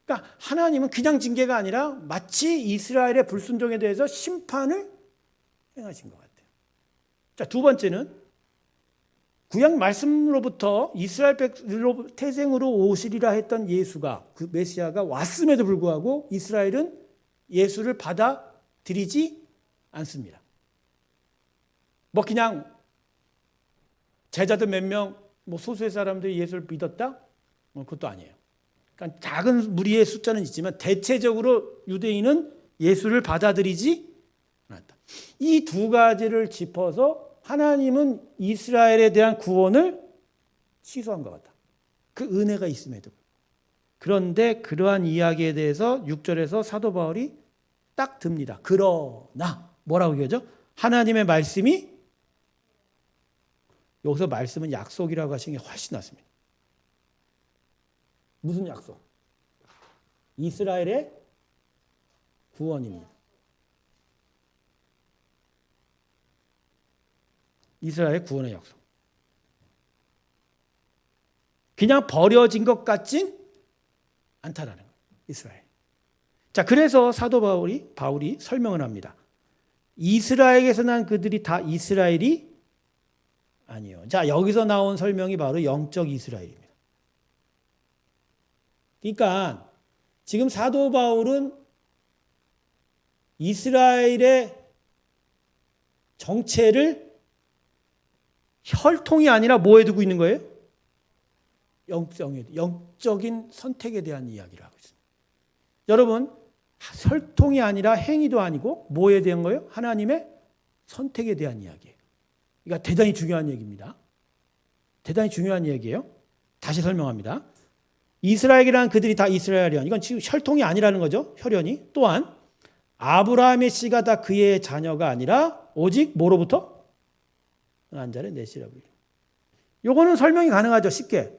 [SPEAKER 2] 그러니까 하나님은 그냥 징계가 아니라 마치 이스라엘의 불순종에 대해서 심판을 행하신 것 같아요. 자, 두 번째는 구약 말씀으로부터 이스라엘 백성으로 태생으로 오시리라 했던 예수가, 그 메시아가 왔음에도 불구하고 이스라엘은 예수를 받아들이지 않습니다. 뭐 그냥 제자들 몇 명, 뭐 소수의 사람들이 예수를 믿었다? 그것도 아니에요. 그러니까 작은 무리의 숫자는 있지만 대체적으로 유대인은 예수를 받아들이지 않았다. 이 두 가지를 짚어서 하나님은 이스라엘에 대한 구원을 취소한 것 같다. 그 은혜가 있음에도. 그런데 그러한 이야기에 대해서 6절에서 사도 바울이 딱 듭니다. 그러나 뭐라고 얘기하죠? 하나님의 말씀이, 여기서 말씀은 약속이라고 하시는 게 훨씬 낫습니다. 무슨 약속? 이스라엘의 구원입니다. 이스라엘의 구원의 약속. 그냥 버려진 것 같진 않다라는 거예요. 이스라엘. 자, 그래서 사도 바울이 설명을 합니다. 이스라엘에서 난 그들이 다 이스라엘이 아니요. 자, 여기서 나온 설명이 바로 영적 이스라엘입니다. 그러니까 지금 사도 바울은 이스라엘의 정체를 혈통이 아니라 뭐에 두고 있는 거예요? 영적인 선택에 대한 이야기를 하고 있습니다. 여러분, 혈통이 아니라 행위도 아니고 뭐에 대한 거예요? 하나님의 선택에 대한 이야기예요. 그러니까 대단히 중요한 얘기입니다. 대단히 중요한 얘기예요. 다시 설명합니다. 이스라엘이라는 그들이 다 이스라엘이야. 이건 지금 혈통이 아니라는 거죠. 혈연이. 또한 아브라함의 씨가 다 그의 자녀가 아니라 오직 뭐로부터? 난자의 넷이라고 해요. 요거는 설명이 가능하죠. 쉽게.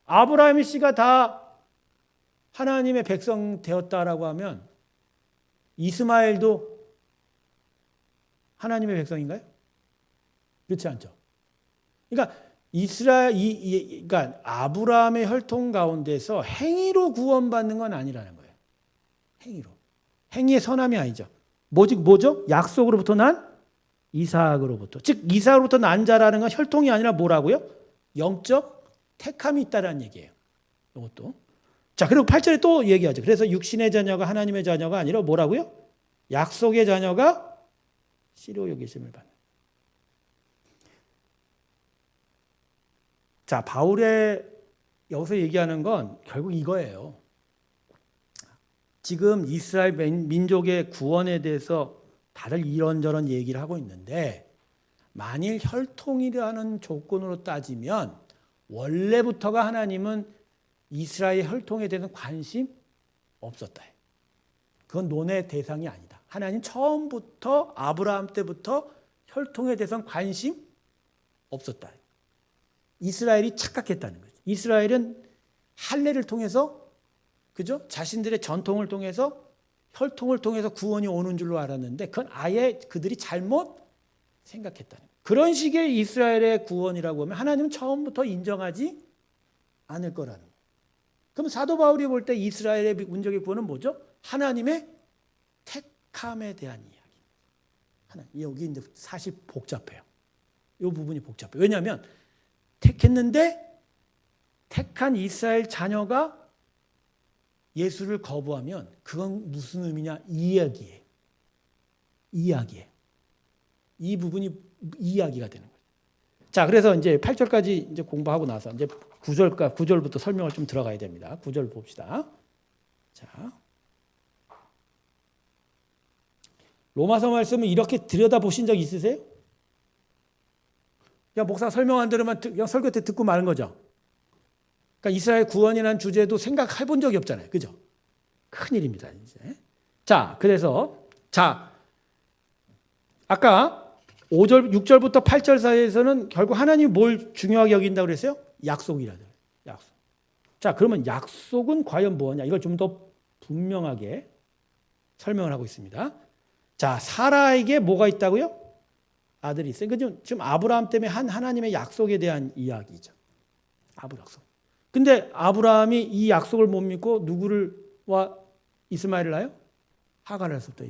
[SPEAKER 2] 아브라함의 씨가 다 하나님의 백성 되었다라고 하면 이스마엘도 하나님의 백성인가요? 그렇지 않죠. 그러니까 그러니까 아브라함의 혈통 가운데서 행위로 구원받는 건 아니라는 거예요. 행위로. 행위의 선함이 아니죠. 뭐죠? 약속으로부터 난 이삭으로부터. 즉 이삭으로부터 난 자라는 건 혈통이 아니라 뭐라고요? 영적 택함이 있다라는 얘기예요. 이것도. 자, 그리고 8절에 또 얘기하죠. 그래서 육신의 자녀가 하나님의 자녀가 아니라 뭐라고요? 약속의 자녀가 씨로 여기심을 받는. 자, 바울의 여기서 얘기하는 건 결국 이거예요. 지금 이스라엘 민족의 구원에 대해서 다들 이런저런 얘기를 하고 있는데 만일 혈통이라는 조건으로 따지면 원래부터가 하나님은 이스라엘 혈통에 대해서 관심 없었다. 그건 논의 대상이 아니다. 하나님 처음부터 아브라함 때부터 혈통에 대해서는 관심 없었다. 이스라엘이 착각했다는 거죠. 이스라엘은 할례를 통해서, 그죠? 자신들의 전통을 통해서, 혈통을 통해서 구원이 오는 줄로 알았는데 그건 아예 그들이 잘못 생각했다는 거예요. 그런 식의 이스라엘의 구원이라고 하면 하나님은 처음부터 인정하지 않을 거라는 거예요. 그럼 사도 바울이 볼 때 이스라엘의 민족의 구원은 뭐죠? 하나님의 택함에 대한 이야기. 여기 이제 사실 복잡해요. 이 부분이 복잡해요. 왜냐하면 택했는데 택한 이스라엘 자녀가 예수를 거부하면 그건 무슨 의미냐? 이야기예요. 이 부분이 이야기가 되는 거예요. 자, 그래서 이제 8절까지 이제 공부하고 나서 이제 9절부터 설명을 좀 들어가야 됩니다. 9절 봅시다. 자. 로마서 말씀을 이렇게 들여다보신 적 있으세요? 야, 목사 설명 안 들으면 그냥 설교 때 듣고 마는 거죠. 그러니까 이스라엘 구원이라는 주제도 생각해 본 적이 없잖아요. 그죠? 큰일입니다, 이제. 자, 그래서 아까 5절, 6절부터 8절 사이에서는 결국 하나님이 뭘 중요하게 여긴다고 그랬어요? 약속이라죠. 약속. 자, 그러면 약속은 과연 뭐냐? 이걸 좀 더 분명하게 설명을 하고 있습니다. 자, 사라에게 뭐가 있다고요? 아들이 있어요. 그러니까 지금 아브라함 때문에 한 하나님의 약속에 대한 이야기죠. 아브라함 약속. 근데 아브라함이 이 약속을 못 믿고 누구와 이스마엘을 낳아요? 하갈을 했었다.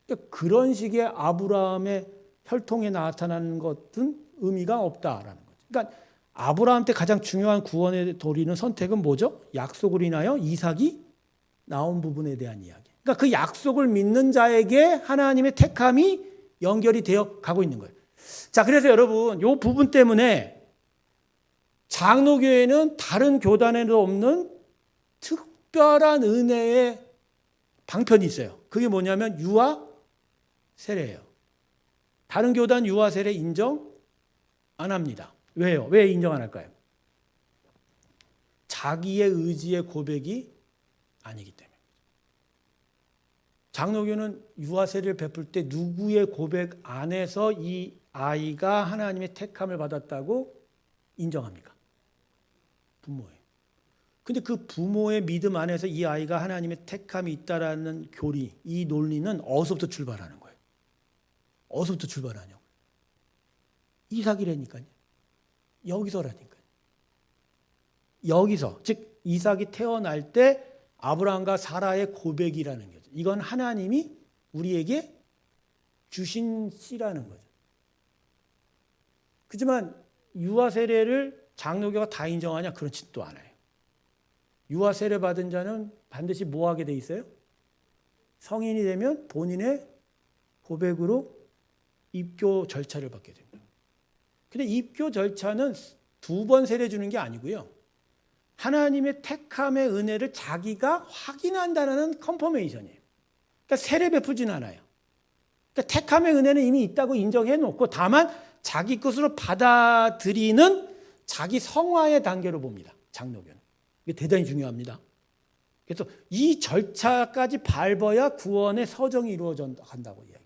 [SPEAKER 2] 그러니까 그런 식의 아브라함의 혈통에 나타나는 것은 의미가 없다라는 거죠. 그러니까 아브라함 때 가장 중요한 구원의 도리는 선택은 뭐죠? 약속을 인하여 이삭이 나온 부분에 대한 이야기. 그러니까 그 약속을 믿는 자에게 하나님의 택함이 연결이 되어 가고 있는 거예요. 자, 그래서 여러분, 이 부분 때문에 장로교회는 다른 교단에도 없는 특별한 은혜의 방편이 있어요. 그게 뭐냐면 유아 세례예요. 다른 교단 유아 세례 인정 안 합니다. 왜요? 왜 인정 안 할까요? 자기의 의지의 고백이 아니기 때문에. 장로교는 유아 세례를 베풀 때 누구의 고백 안에서 이 아이가 하나님의 택함을 받았다고 인정합니까? 부모예요. 근데 그 부모의 믿음 안에서 이 아이가 하나님의 택함이 있다라는 교리, 이 논리는 어디서부터 출발하는 거예요? 어디서부터 출발하냐고. 이삭이라니까요. 여기서라니까요. 여기서, 즉 이삭이 태어날 때 아브라함과 사라의 고백이라는 거죠. 이건 하나님이 우리에게 주신 씨라는 거죠. 그렇지만 유아 세례를 장로교가 다 인정하냐? 그렇지도 않아요. 유아 세례 받은 자는 반드시 뭐 하게 돼 있어요? 성인이 되면 본인의 고백으로 입교 절차를 받게 됩니다. 근데 입교 절차는 2번 세례 주는 게 아니고요. 하나님의 택함의 은혜를 자기가 확인한다는 컨퍼메이션이에요. 그러니까 세례 베풀지는 않아요. 그러니까 택함의 은혜는 이미 있다고 인정해 놓고 다만 자기 것으로 받아들이는 자기 성화의 단계로 봅니다. 장로교는. 이게 대단히 중요합니다. 그래서 이 절차까지 밟아야 구원의 서정이 이루어져 간다고 이야기해요.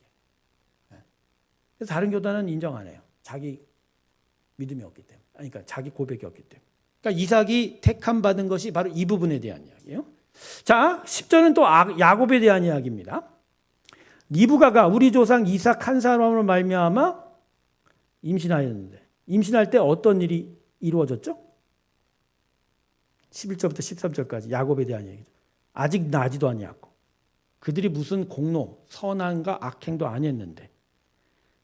[SPEAKER 2] 그래서 다른 교단은 인정 안 해요. 자기 믿음이 없기 때문에. 그러니까 자기 고백이 없기 때문에. 그러니까 이삭이 택함 받은 것이 바로 이 부분에 대한 이야기예요. 자, 10절은 또 야곱에 대한 이야기입니다. 리브가가 우리 조상 이삭 한 사람으로 말미암아 임신하였는데 임신할 때 어떤 일이 이루어졌죠? 11절부터 13절까지 야곱에 대한 얘기죠. 아직 나지도 아니었고 그들이 무슨 공로, 선한과 악행도 아니었는데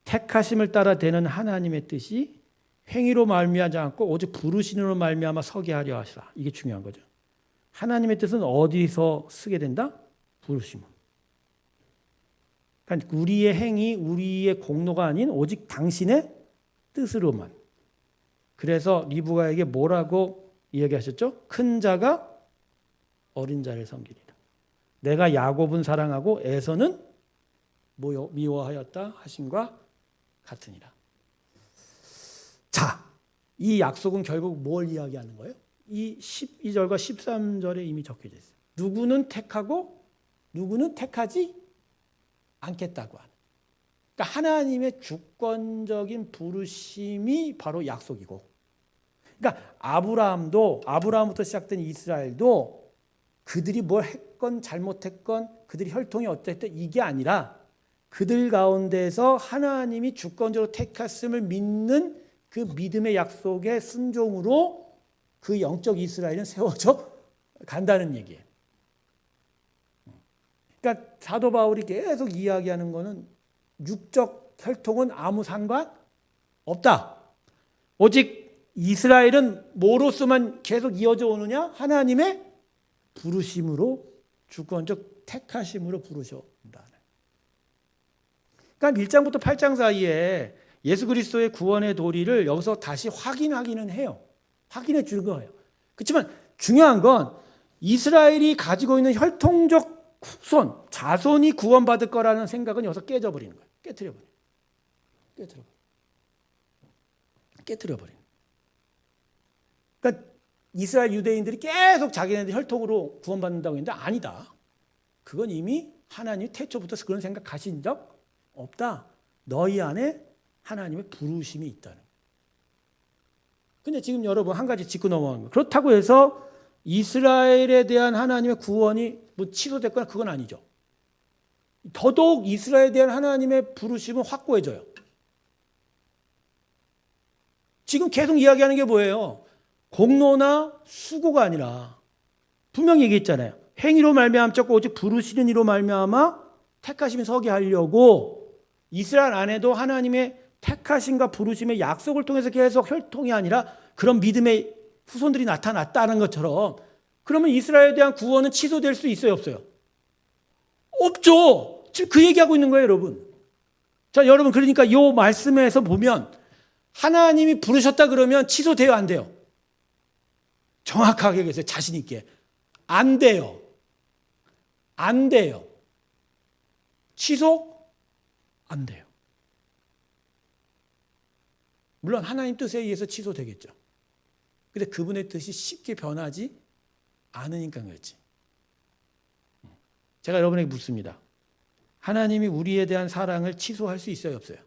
[SPEAKER 2] 택하심을 따라 되는 하나님의 뜻이 행위로 말미암지 않고 오직 부르심으로 말미암아 서게 하려 하시라. 이게 중요한 거죠. 하나님의 뜻은 어디서 쓰게 된다? 부르심으로. 그러니까 우리의 행위, 우리의 공로가 아닌 오직 당신의 뜻으로만. 그래서 리브가에게 뭐라고 이야기하셨죠? 큰 자가 어린 자를 섬기리라. 내가 야곱은 사랑하고 에서는 미워하였다 하심과 같으니라. 자, 이 약속은 결국 뭘 이야기하는 거예요? 이 12절과 13절에 이미 적혀져 있어요. 누구는 택하고 누구는 택하지 않겠다고 하는. 그러니까 하나님의 주권적인 부르심이 바로 약속이고, 그러니까 아브라함부터 시작된 이스라엘도 그들이 뭘 했건 잘못했건 그들이 혈통이 어땠든 이게 아니라 그들 가운데서 하나님이 주권적으로 택했음을 믿는 그 믿음의 약속의 순종으로 그 영적 이스라엘은 세워져 간다는 얘기예요. 그러니까 사도 바울이 계속 이야기하는 거는 육적 혈통은 아무 상관 없다. 오직 이스라엘은 뭐로서만 계속 이어져 오느냐? 하나님의 부르심으로 주권적 택하심으로 부르셔온다. 그러니까 1장부터 8장 사이에 예수 그리스도의 구원의 도리를 여기서 다시 확인하기는 해요. 확인해 주는 거예요. 그렇지만 중요한 건 이스라엘이 가지고 있는 혈통적 후손, 자손이 구원받을 거라는 생각은 여기서 깨져버리는 거예요. 깨트려버리는. 그러니까 이스라엘 유대인들이 계속 자기네들 혈통으로 구원받는다고 했는데 아니다. 그건 이미 하나님이 태초부터 그런 생각 가신 적 없다. 너희 안에 하나님의 부르심이 있다는. 근데 지금 여러분 한 가지 짚고 넘어가는 거예요. 그렇다고 해서 이스라엘에 대한 하나님의 구원이 뭐 취소됐거나 그건 아니죠. 더더욱 이스라엘에 대한 하나님의 부르심은 확고해져요. 지금 계속 이야기하는 게 뭐예요? 공로나 수고가 아니라 분명히 얘기했잖아요. 행위로 말미암았고 오직 부르시는 이로 말미암아 택하심이 서게 하려고 이스라엘 안에도 하나님의 택하심과 부르심의 약속을 통해서 계속 혈통이 아니라 그런 믿음의 후손들이 나타났다는 것처럼 그러면 이스라엘에 대한 구원은 취소될 수 있어요, 없어요? 없죠. 지금 그 얘기하고 있는 거예요, 여러분. 자, 여러분 그러니까 이 말씀에서 보면 하나님이 부르셨다 그러면 취소돼요, 안 돼요? 정확하게 얘기해서 자신 있게. 안 돼요. 안 돼요. 취소? 안 돼요. 물론 하나님 뜻에 의해서 취소되겠죠. 근데 그분의 뜻이 쉽게 변하지 않으니까 그렇지. 제가 여러분에게 묻습니다. 하나님이 우리에 대한 사랑을 취소할 수 있어요, 없어요?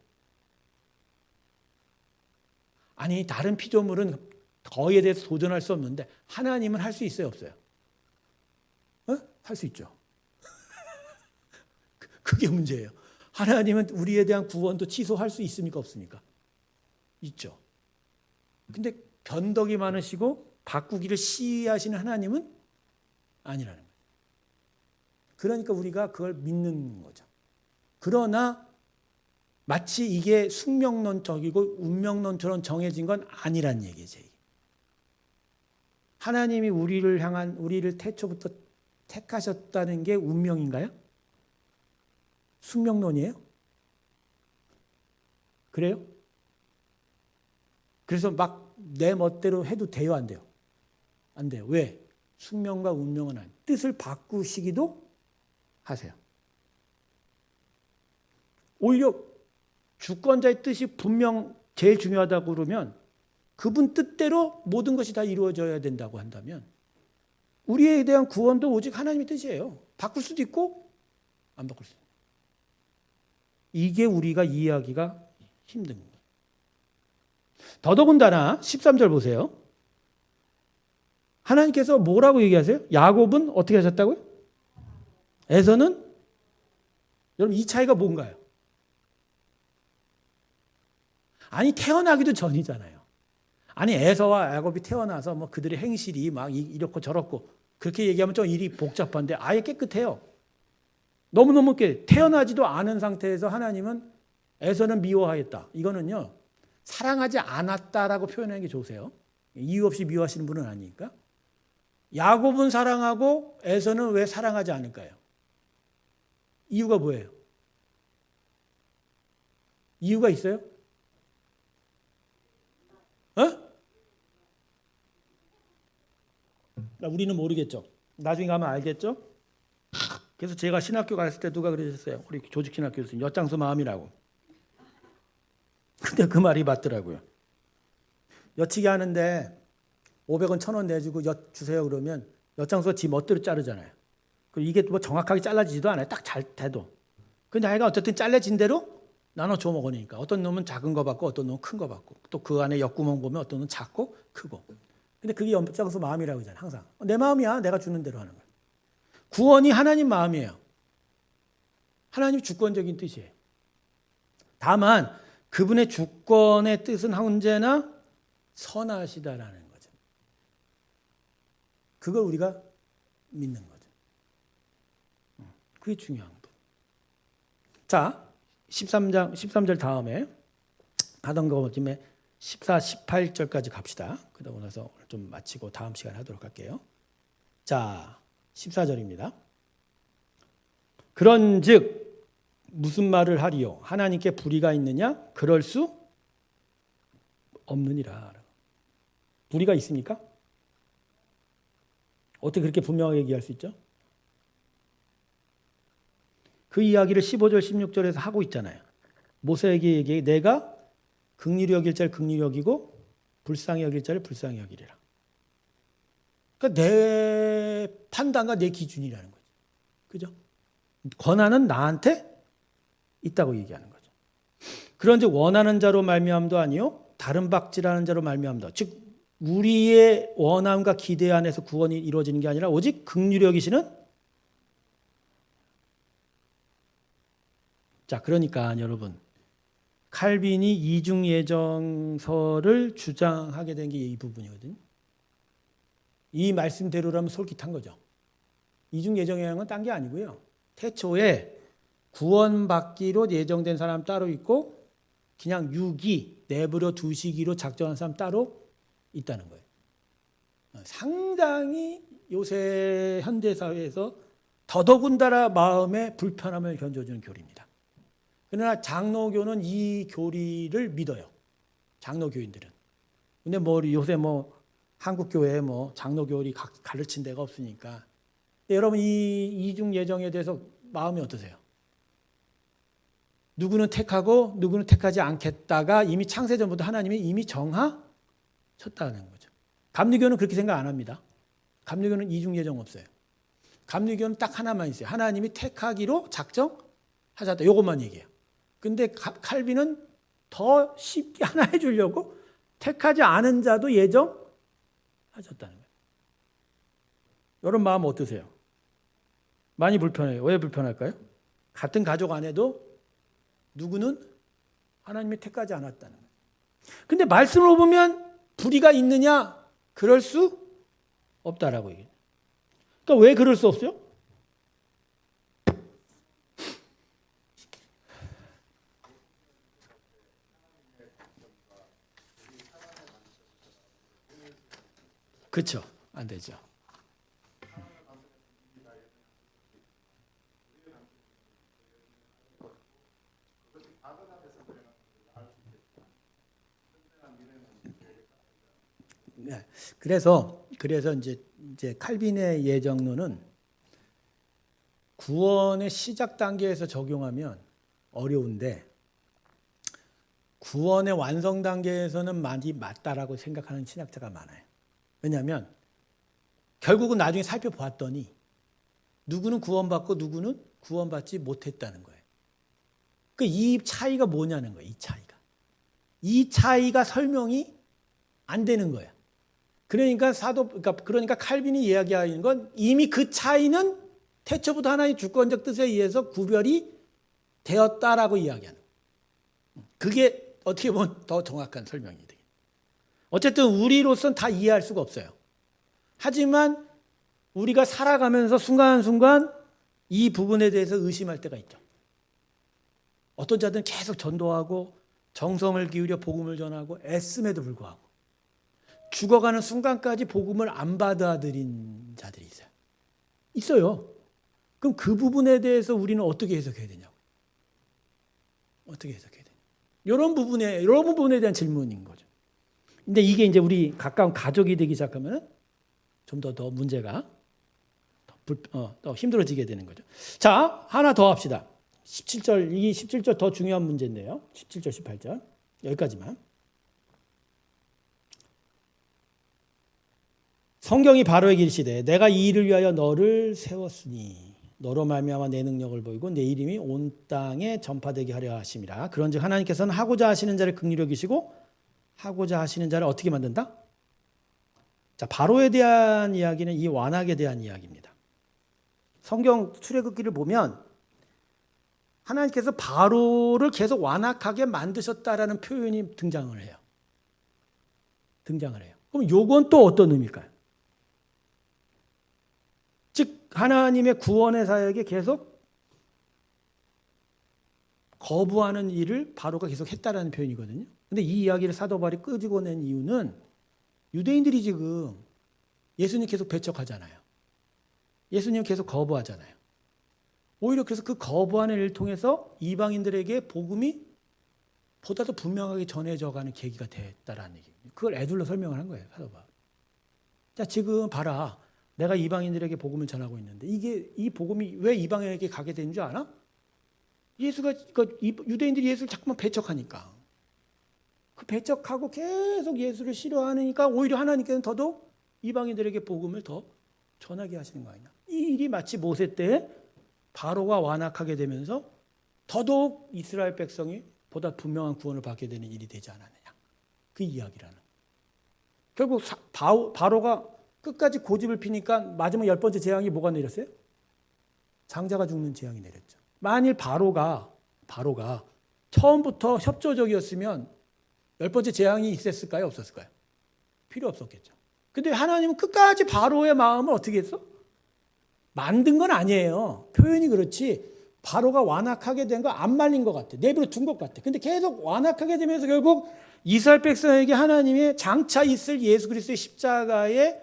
[SPEAKER 2] 아니, 다른 피조물은 거기에 대해서 도전할 수 없는데 하나님은 할 수 있어요, 없어요? 할 수 있죠. 그게 문제예요. 하나님은 우리에 대한 구원도 취소할 수 있습니까, 없습니까? 있죠. 근데 변덕이 많으시고 바꾸기를 시의하시는 하나님은 아니라는 거예요. 그러니까 우리가 그걸 믿는 거죠. 그러나 마치 이게 숙명론적이고 운명론처럼 정해진 건 아니란 얘기예요. 하나님이 우리를 태초부터 택하셨다는 게 운명인가요? 숙명론이에요? 그래요? 그래서 막 내 멋대로 해도 돼요, 안 돼요? 안 돼요. 왜? 숙명과 운명은 아니에요. 뜻을 바꾸시기도 하세요. 오히려 주권자의 뜻이 분명 제일 중요하다고 그러면 그분 뜻대로 모든 것이 다 이루어져야 된다고 한다면 우리에 대한 구원도 오직 하나님의 뜻이에요. 바꿀 수도 있고 안 바꿀 수도 있고. 이게 우리가 이해하기가 힘든 거예요. 더더군다나 13절 보세요. 하나님께서 뭐라고 얘기하세요? 야곱은 어떻게 하셨다고요? 에서는? 여러분 이 차이가 뭔가요? 아니 태어나기도 전이잖아요. 아니 에서와 야곱이 태어나서 뭐 그들의 행실이 막 이렇고 저렇고 그렇게 얘기하면 좀 일이 복잡한데 아예 깨끗해요. 너무너무 태어나지도 않은 상태에서 하나님은 에서는 미워하였다. 이거는요. 사랑하지 않았다라고 표현하는 게 좋으세요. 이유 없이 미워하시는 분은 아니니까. 야곱은 사랑하고 에서는 왜 사랑하지 않을까요? 이유가 뭐예요? 이유가 있어요? 우리는 모르겠죠. 나중에 가면 알겠죠? 그래서 제가 신학교 갔을 때 누가 그러셨어요? 우리 조직신학교 교수님, 엿장수 마음이라고. 근데 그 말이 맞더라고요. 엿치기 하는데 500원, 1000원 내주고 엿 주세요 그러면 엿장수가 지 멋대로 자르잖아요. 그리고 이게 뭐 정확하게 잘라지지도 않아요. 딱 잘 돼도. 근데 하여간 어쨌든 잘라진 대로 나눠 줘 먹으니까 어떤 놈은 작은 거 받고 어떤 놈은 큰 거 받고 또 그 안에 엿구멍 보면 어떤 놈은 작고 크고. 근데 그게 엿장수 마음이라고 하잖아요. 항상. 내 마음이야. 내가 주는 대로 하는 거예요. 구원이 하나님 마음이에요. 하나님 주권적인 뜻이에요. 다만 그분의 주권의 뜻은 언제나 선하시다라는 거죠. 그걸 우리가 믿는 거죠. 그게 중요한 거. 자, 13절 다음에 하던 거쯤에 14, 18절까지 갑시다. 그러고 나서 오늘 좀 마치고 다음 시간에 하도록 할게요. 자, 14절입니다. 그런즉 무슨 말을 하리요? 하나님께 불의가 있느냐? 그럴 수 없느니라. 불의가 있습니까? 어떻게 그렇게 분명하게 얘기할 수 있죠? 그 이야기를 15절, 16절에서 하고 있잖아요. 모세에게 얘기해 내가 긍휼히 여길 자를 긍휼히 여기고 불쌍히 여길 자를 불쌍히 여기리라. 그러니까 내 판단과 내 기준이라는 거죠. 그죠? 권한은 나한테 있다고 얘기하는 거죠. 그런즉 원하는 자로 말미암도 아니요 다른 박질하는 자로 말미암다. 즉 우리의 원함과 기대 안에서 구원이 이루어지는 게 아니라 오직 긍휼히 여기시는. 자, 그러니까 여러분 칼빈이 이중 예정서를 주장하게 된 게 이 부분이거든요. 이 말씀대로라면 솔깃한 거죠. 이중 예정이라는 건 딴 게 아니고요. 태초에 구원받기로 예정된 사람 따로 있고 그냥 유기 내버려 두시기로 작정한 사람 따로 있다는 거예요. 상당히 요새 현대사회에서 더더군다나 마음의 불편함을 견뎌주는 교리입니다. 그러나 장로교는 이 교리를 믿어요. 장로교인들은. 근데 뭐 요새 뭐 한국 교회에 뭐 장로교리 가르친 데가 없으니까. 여러분 이 이중 예정에 대해서 마음이 어떠세요? 누구는 택하고 누구는 택하지 않겠다가 이미 창세전부터 하나님이 이미 정하셨다는 거죠. 감리교는 그렇게 생각 안 합니다. 감리교는 이중 예정 없어요. 감리교는 딱 하나만 있어요. 하나님이 택하기로 작정하셨다. 이것만 얘기해요. 근데 칼빈은 더 쉽게 하나 해주려고 택하지 않은 자도 예정하셨다는 거예요. 여러분 마음 어떠세요? 많이 불편해요. 왜 불편할까요? 같은 가족 안에도 누구는 하나님이 택하지 않았다는 거예요. 근데 말씀을 보면 불의가 있느냐? 그럴 수 없다라고 얘기해요. 그러니까 왜 그럴 수 없어요? 그렇죠. 안 되죠. 네. 그래서 이제 칼빈의 예정론은 구원의 시작 단계에서 적용하면 어려운데 구원의 완성 단계에서는 많이 맞다라고 생각하는 신학자가 많아요. 왜냐하면 결국은 나중에 살펴보았더니 누구는 구원받고 누구는 구원받지 못했다는 거예요. 그 이 차이가 뭐냐는 거예요. 이 차이가 설명이 안 되는 거예요. 그러니까 칼빈이 이야기하는 건 이미 그 차이는 태초부터 하나님의 주권적 뜻에 의해서 구별이 되었다라고 이야기하는 거예요. 그게 어떻게 보면 더 정확한 설명이 돼요. 어쨌든 우리로서는 다 이해할 수가 없어요. 하지만 우리가 살아가면서 순간순간 이 부분에 대해서 의심할 때가 있죠. 어떤 자들은 계속 전도하고 정성을 기울여 복음을 전하고 애씀에도 불구하고 죽어가는 순간까지 복음을 안 받아들인 자들이 있어요. 그럼 그 부분에 대해서 우리는 어떻게 해석해야 되냐고. 어떻게 해석해야 되냐. 이런 부분에 대한 질문인 거죠. 근데 이게 이제 우리 가까운 가족이 되기 시작하면 좀 더 문제가 더 힘들어지게 되는 거죠. 자, 하나 더 합시다. 17절, 이 17절 더 중요한 문제인데요. 17절, 18절. 여기까지만. 성경이 바로에게 이르시되 내가 이 일을 위하여 너를 세웠으니 너로 말미암아 내 능력을 보이고 내 이름이 온 땅에 전파되게 하려 하심이라. 그런즉 하나님께서는 하고자 하시는 자를 긍휼히 여기시고 하고자 하시는 자를 어떻게 만든다? 자, 바로에 대한 이야기는 이 완악에 대한 이야기입니다. 성경 출애굽기를 보면 하나님께서 바로를 계속 완악하게 만드셨다라는 표현이 등장을 해요. 그럼 요건 또 어떤 의미일까요? 즉 하나님의 구원의 사역에 계속 거부하는 일을 바로가 계속 했다라는 표현이거든요. 근데 이 이야기를 사도 바울이 끄집어낸 이유는 유대인들이 지금 예수님 계속 배척하잖아요. 예수님 계속 거부하잖아요. 오히려 그래서 그 거부하는 일을 통해서 이방인들에게 복음이 보다도 분명하게 전해져가는 계기가 됐다라는 얘기입니다. 그걸 애둘러 설명을 한 거예요. 사도 바울. 자, 지금 봐라. 내가 이방인들에게 복음을 전하고 있는데 이 복음이 왜 이방인에게 가게 되는 줄 아나? 예수가 유대인들이 예수를 자꾸만 배척하니까. 그 배척하고 계속 예수를 싫어하니까 오히려 하나님께서는 더더욱 이방인들에게 복음을 더 전하게 하시는 거 아니냐. 이 일이 마치 모세 때 바로가 완악하게 되면서 더더욱 이스라엘 백성이 보다 분명한 구원을 받게 되는 일이 되지 않았느냐. 그 이야기라는. 결국 바로가 끝까지 고집을 피니까 마지막 10번째 재앙이 뭐가 내렸어요? 장자가 죽는 재앙이 내렸죠. 만일 바로가 처음부터 협조적이었으면 10번째 재앙이 있었을까요? 없었을까요? 필요 없었겠죠. 근데 하나님은 끝까지 바로의 마음을 어떻게 했어? 만든 건 아니에요. 표현이 그렇지. 바로가 완악하게 된 거 안 말린 것 같아. 내버려 둔 것 같아. 근데 계속 완악하게 되면서 결국 이스라엘 백성에게 하나님의 장차 있을 예수 그리스도의 십자가의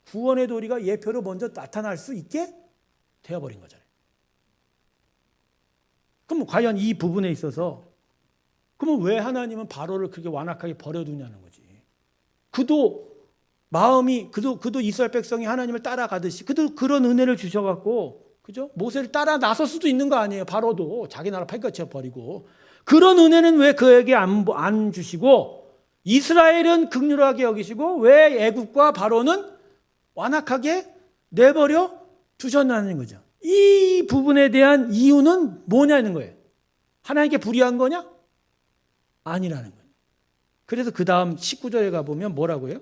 [SPEAKER 2] 구원의 도리가 예표로 먼저 나타날 수 있게 되어버린 거잖아요. 그럼 과연 이 부분에 있어서 그러면 왜 하나님은 바로를 그렇게 완악하게 버려두냐는 거지. 그도 이스라엘 백성이 하나님을 따라가듯이 그도 그런 은혜를 주셔갖고 그죠? 모세를 따라 나설 수도 있는 거 아니에요. 바로도 자기 나라 팔같이 버리고 그런 은혜는 왜 그에게 안 주시고 이스라엘은 긍휼하게 여기시고 왜 애국과 바로는 완악하게 내버려 두셨나는 거죠. 이 부분에 대한 이유는 뭐냐는 거예요. 하나님께 불의한 거냐? 아니라는 거예요. 그래서 그 다음 19절에 가보면 뭐라고요?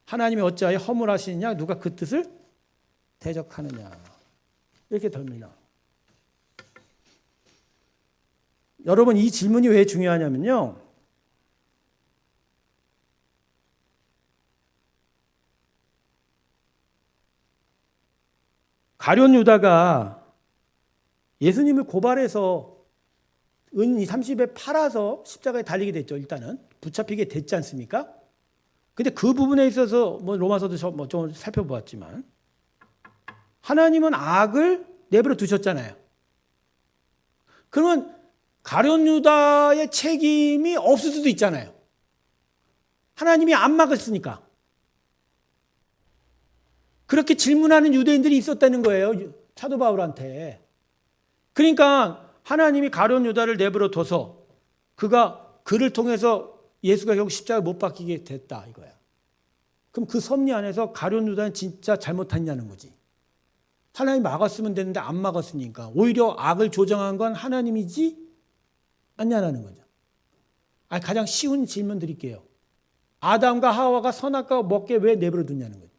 [SPEAKER 2] 하나님이 어찌하여 허물하시느냐? 누가 그 뜻을 대적하느냐? 이렇게 됩니다. 여러분 이 질문이 왜 중요하냐면요. 가룟 유다가 예수님을 고발해서 은 30에 팔아서 십자가에 달리게 됐죠. 일단은 붙잡히게 됐지 않습니까? 근데 그 부분에 있어서 뭐 로마서도 좀 살펴보았지만 하나님은 악을 내버려 두셨잖아요. 그러면 가룟 유다의 책임이 없을 수도 있잖아요. 하나님이 안 막았으니까. 그렇게 질문하는 유대인들이 있었다는 거예요. 사도 바울한테. 그러니까 하나님이 가룟 유다를 내버려 둬서 그를 통해서 예수가 결국 십자가에 못 박히게 됐다 이거야. 그럼 그 섭리 안에서 가룟 유다는 진짜 잘못했냐는 거지. 하나님이 막았으면 되는데 안 막았으니까 오히려 악을 조정한 건 하나님이지 않냐는 거죠. 가장 쉬운 질문 드릴게요. 아담과 하와가 선악과 먹게 왜 내버려 뒀냐는 거죠.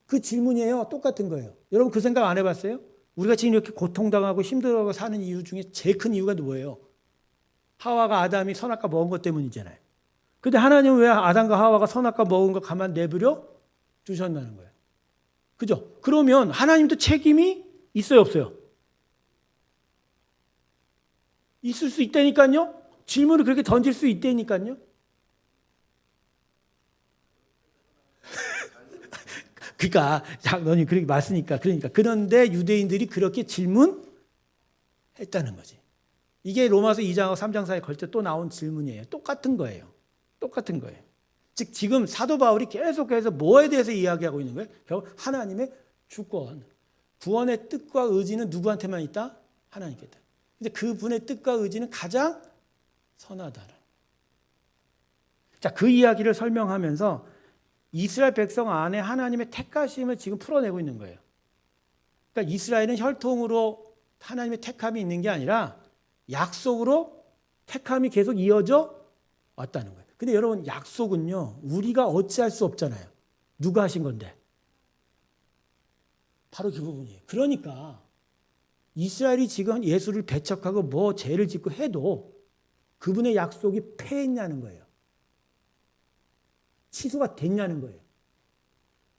[SPEAKER 2] 그 질문이에요. 똑같은 거예요. 여러분 그 생각 안 해봤어요? 우리가 지금 이렇게 고통당하고 힘들어하고 사는 이유 중에 제일 큰 이유가 뭐예요? 하와가 아담이 선악과 먹은 것 때문이잖아요. 근데 하나님은 왜 아담과 하와가 선악과 먹은 거 가만 내버려 두셨다는 거예요. 그죠? 그러면 하나님도 책임이 있어요, 없어요? 있을 수 있다니까요? 질문을 그렇게 던질 수 있다니까요? 그러니까 너는 그렇게 맞으니까 그런데 유대인들이 그렇게 질문했다는 거지. 이게 로마서 2장하고 3장 사이에 걸쳐 또 나온 질문이에요. 똑같은 거예요. 즉 지금 사도 바울이 계속해서 뭐에 대해서 이야기하고 있는 거예요? 결국 하나님의 주권, 구원의 뜻과 의지는 누구한테만 있다? 하나님께 있다. 근데 그분의 뜻과 의지는 가장 선하다는. 자, 그 이야기를 설명하면서 이스라엘 백성 안에 하나님의 택하심을 지금 풀어내고 있는 거예요. 그러니까 이스라엘은 혈통으로 하나님의 택함이 있는 게 아니라 약속으로 택함이 계속 이어져 왔다는 거예요. 근데 여러분 약속은요 우리가 어찌할 수 없잖아요. 누가 하신 건데? 바로 그 부분이에요. 그러니까 이스라엘이 지금 예수를 배척하고 뭐 죄를 짓고 해도 그분의 약속이 폐했냐는 거예요. 취소가 됐냐는 거예요.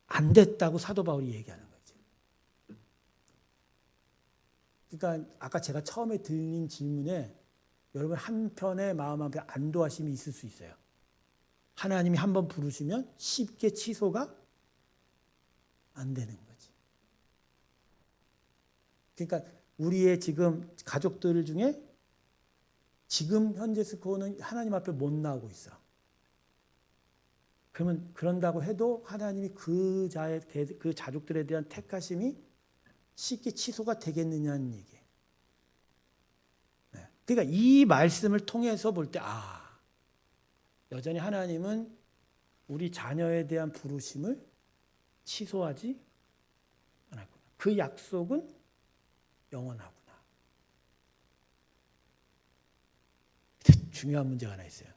[SPEAKER 2] 안 됐다고 사도 바울이 얘기하는 거지. 그러니까 아까 제가 처음에 드린 질문에 여러분 한편의 마음 한편 안도하심이 있을 수 있어요. 하나님이 한번 부르시면 쉽게 취소가 안 되는 거지. 그러니까 우리의 지금 가족들 중에 지금 현재 스코어는 하나님 앞에 못 나오고 있어. 그러면 그런다고 해도 하나님이 그 자족들에 대한 택하심이 쉽게 취소가 되겠느냐는 얘기예요. 네. 그러니까 이 말씀을 통해서 볼 때 여전히 하나님은 우리 자녀에 대한 부르심을 취소하지 않았구나. 그 약속은 영원하구나. 중요한 문제가 하나 있어요.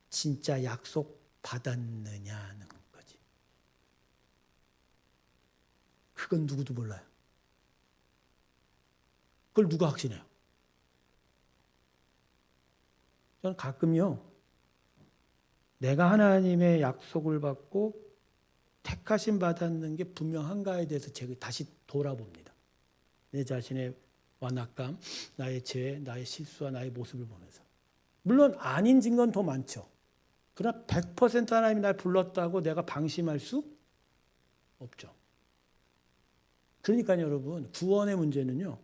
[SPEAKER 2] 진짜 약속 받았느냐는 거지. 그건 누구도 몰라요. 그걸 누가 확신해요? 저는 가끔요, 내가 하나님의 약속을 받고 택하심 받았는 게 분명한가에 대해서 제가 다시 돌아봅니다. 내 자신의 완악감, 나의 죄, 나의 실수와 나의 모습을 보면서. 물론 아닌 증거는 더 많죠. 그러나 100% 하나님이 날 불렀다고 내가 방심할 수 없죠. 그러니까 여러분, 구원의 문제는요,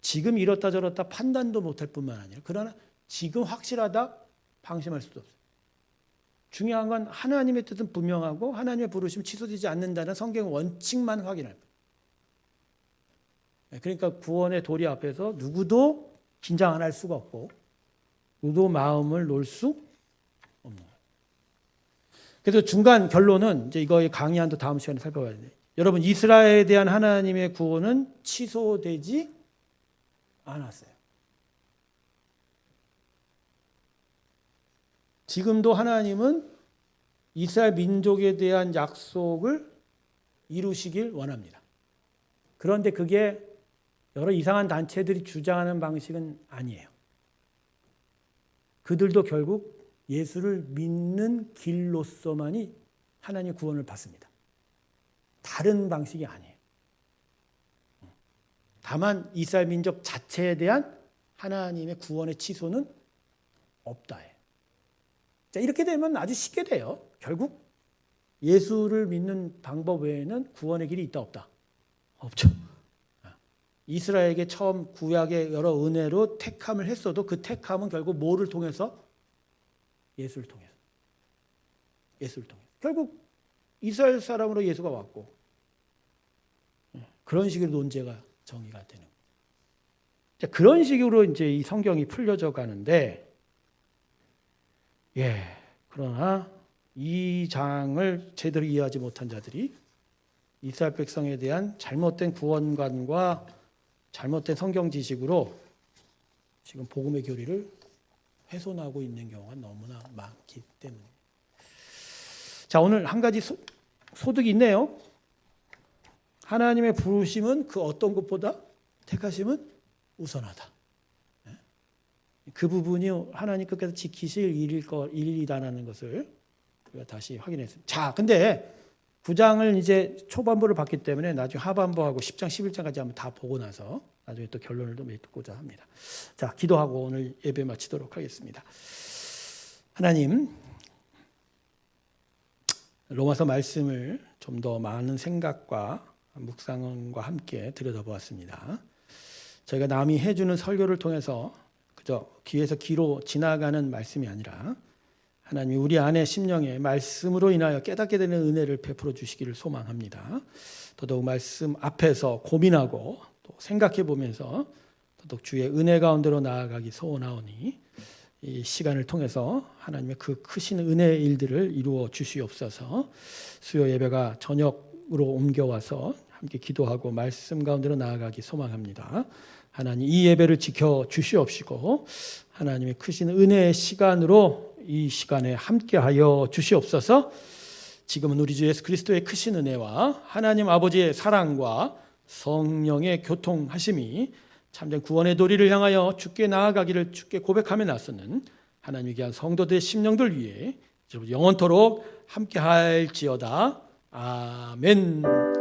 [SPEAKER 2] 지금 이렇다 저렇다 판단도 못할 뿐만 아니라, 그러나 지금 확실하다 방심할 수도 없어요. 중요한 건 하나님의 뜻은 분명하고 하나님의 부르심 취소되지 않는다는 성경 원칙만 확인할 거예요. 그러니까 구원의 도리 앞에서 누구도 긴장 안 할 수가 없고 누구도 마음을 놓을 수 없는 거예요. 그래서 중간 결론은 이제 이거의 강의안도 다음 시간에 살펴봐야 돼요. 여러분, 이스라엘에 대한 하나님의 구원은 취소되지 않았어요. 지금도 하나님은 이스라엘 민족에 대한 약속을 이루시길 원합니다. 그런데 그게 여러 이상한 단체들이 주장하는 방식은 아니에요. 그들도 결국 예수를 믿는 길로서만이 하나님의 구원을 받습니다. 다른 방식이 아니에요. 다만 이스라엘 민족 자체에 대한 하나님의 구원의 취소는 없다예요. 자, 이렇게 되면 아주 쉽게 돼요. 결국 예수를 믿는 방법 외에는 구원의 길이 있다 없다? 없죠. 이스라엘에게 처음 구약의 여러 은혜로 택함을 했어도 그 택함은 결국 뭐를 통해서? 예수를 통해서. 예수를 통해서. 결국 이스라엘 사람으로 예수가 왔고 그런 식으로 논제가 정의가 되는 거예요. 자, 그런 식으로 이제 이 성경이 풀려져 가는데 그러나 이 장을 제대로 이해하지 못한 자들이 이스라엘 백성에 대한 잘못된 구원관과 잘못된 성경 지식으로 지금 복음의 교리를 훼손하고 있는 경우가 너무나 많기 때문에. 자, 오늘 한 가지 소득이 있네요. 하나님의 부르심은 그 어떤 것보다 택하심은 우선하다. 그 부분이 하나님 끝까지 지키실 일이다라는 것을 우리가 다시 확인했습니다. 자, 근데 9장을 이제 초반부를 봤기 때문에 나중에 하반부하고 10장, 11장까지 한번 다 보고 나서 나중에 또 결론을 좀 맺고자 합니다. 자, 기도하고 오늘 예배 마치도록 하겠습니다. 하나님, 로마서 말씀을 좀 더 많은 생각과 묵상과 함께 들여다보았습니다. 저희가 남이 해주는 설교를 통해서 그저 귀에서 귀로 지나가는 말씀이 아니라 하나님이 우리 안에 심령에 말씀으로 인하여 깨닫게 되는 은혜를 베풀어 주시기를 소망합니다. 더더욱 말씀 앞에서 고민하고 또 생각해 보면서 더더욱 주의 은혜 가운데로 나아가기 소원하오니 이 시간을 통해서 하나님의 그 크신 은혜의 일들을 이루어 주시옵소서. 수요 예배가 저녁으로 옮겨와서 함께 기도하고 말씀 가운데로 나아가기 소망합니다. 하나님, 이 예배를 지켜 주시옵시고 하나님의 크신 은혜의 시간으로 이 시간에 함께하여 주시옵소서. 지금은 우리 주 예수 그리스도의 크신 은혜와 하나님 아버지의 사랑과 성령의 교통하심이 참된 구원의 도리를 향하여 주께 나아가기를 주께 고백하며 나서는 하나님의 귀한 성도들의 심령들 위해 영원토록 함께할지어다. 아멘.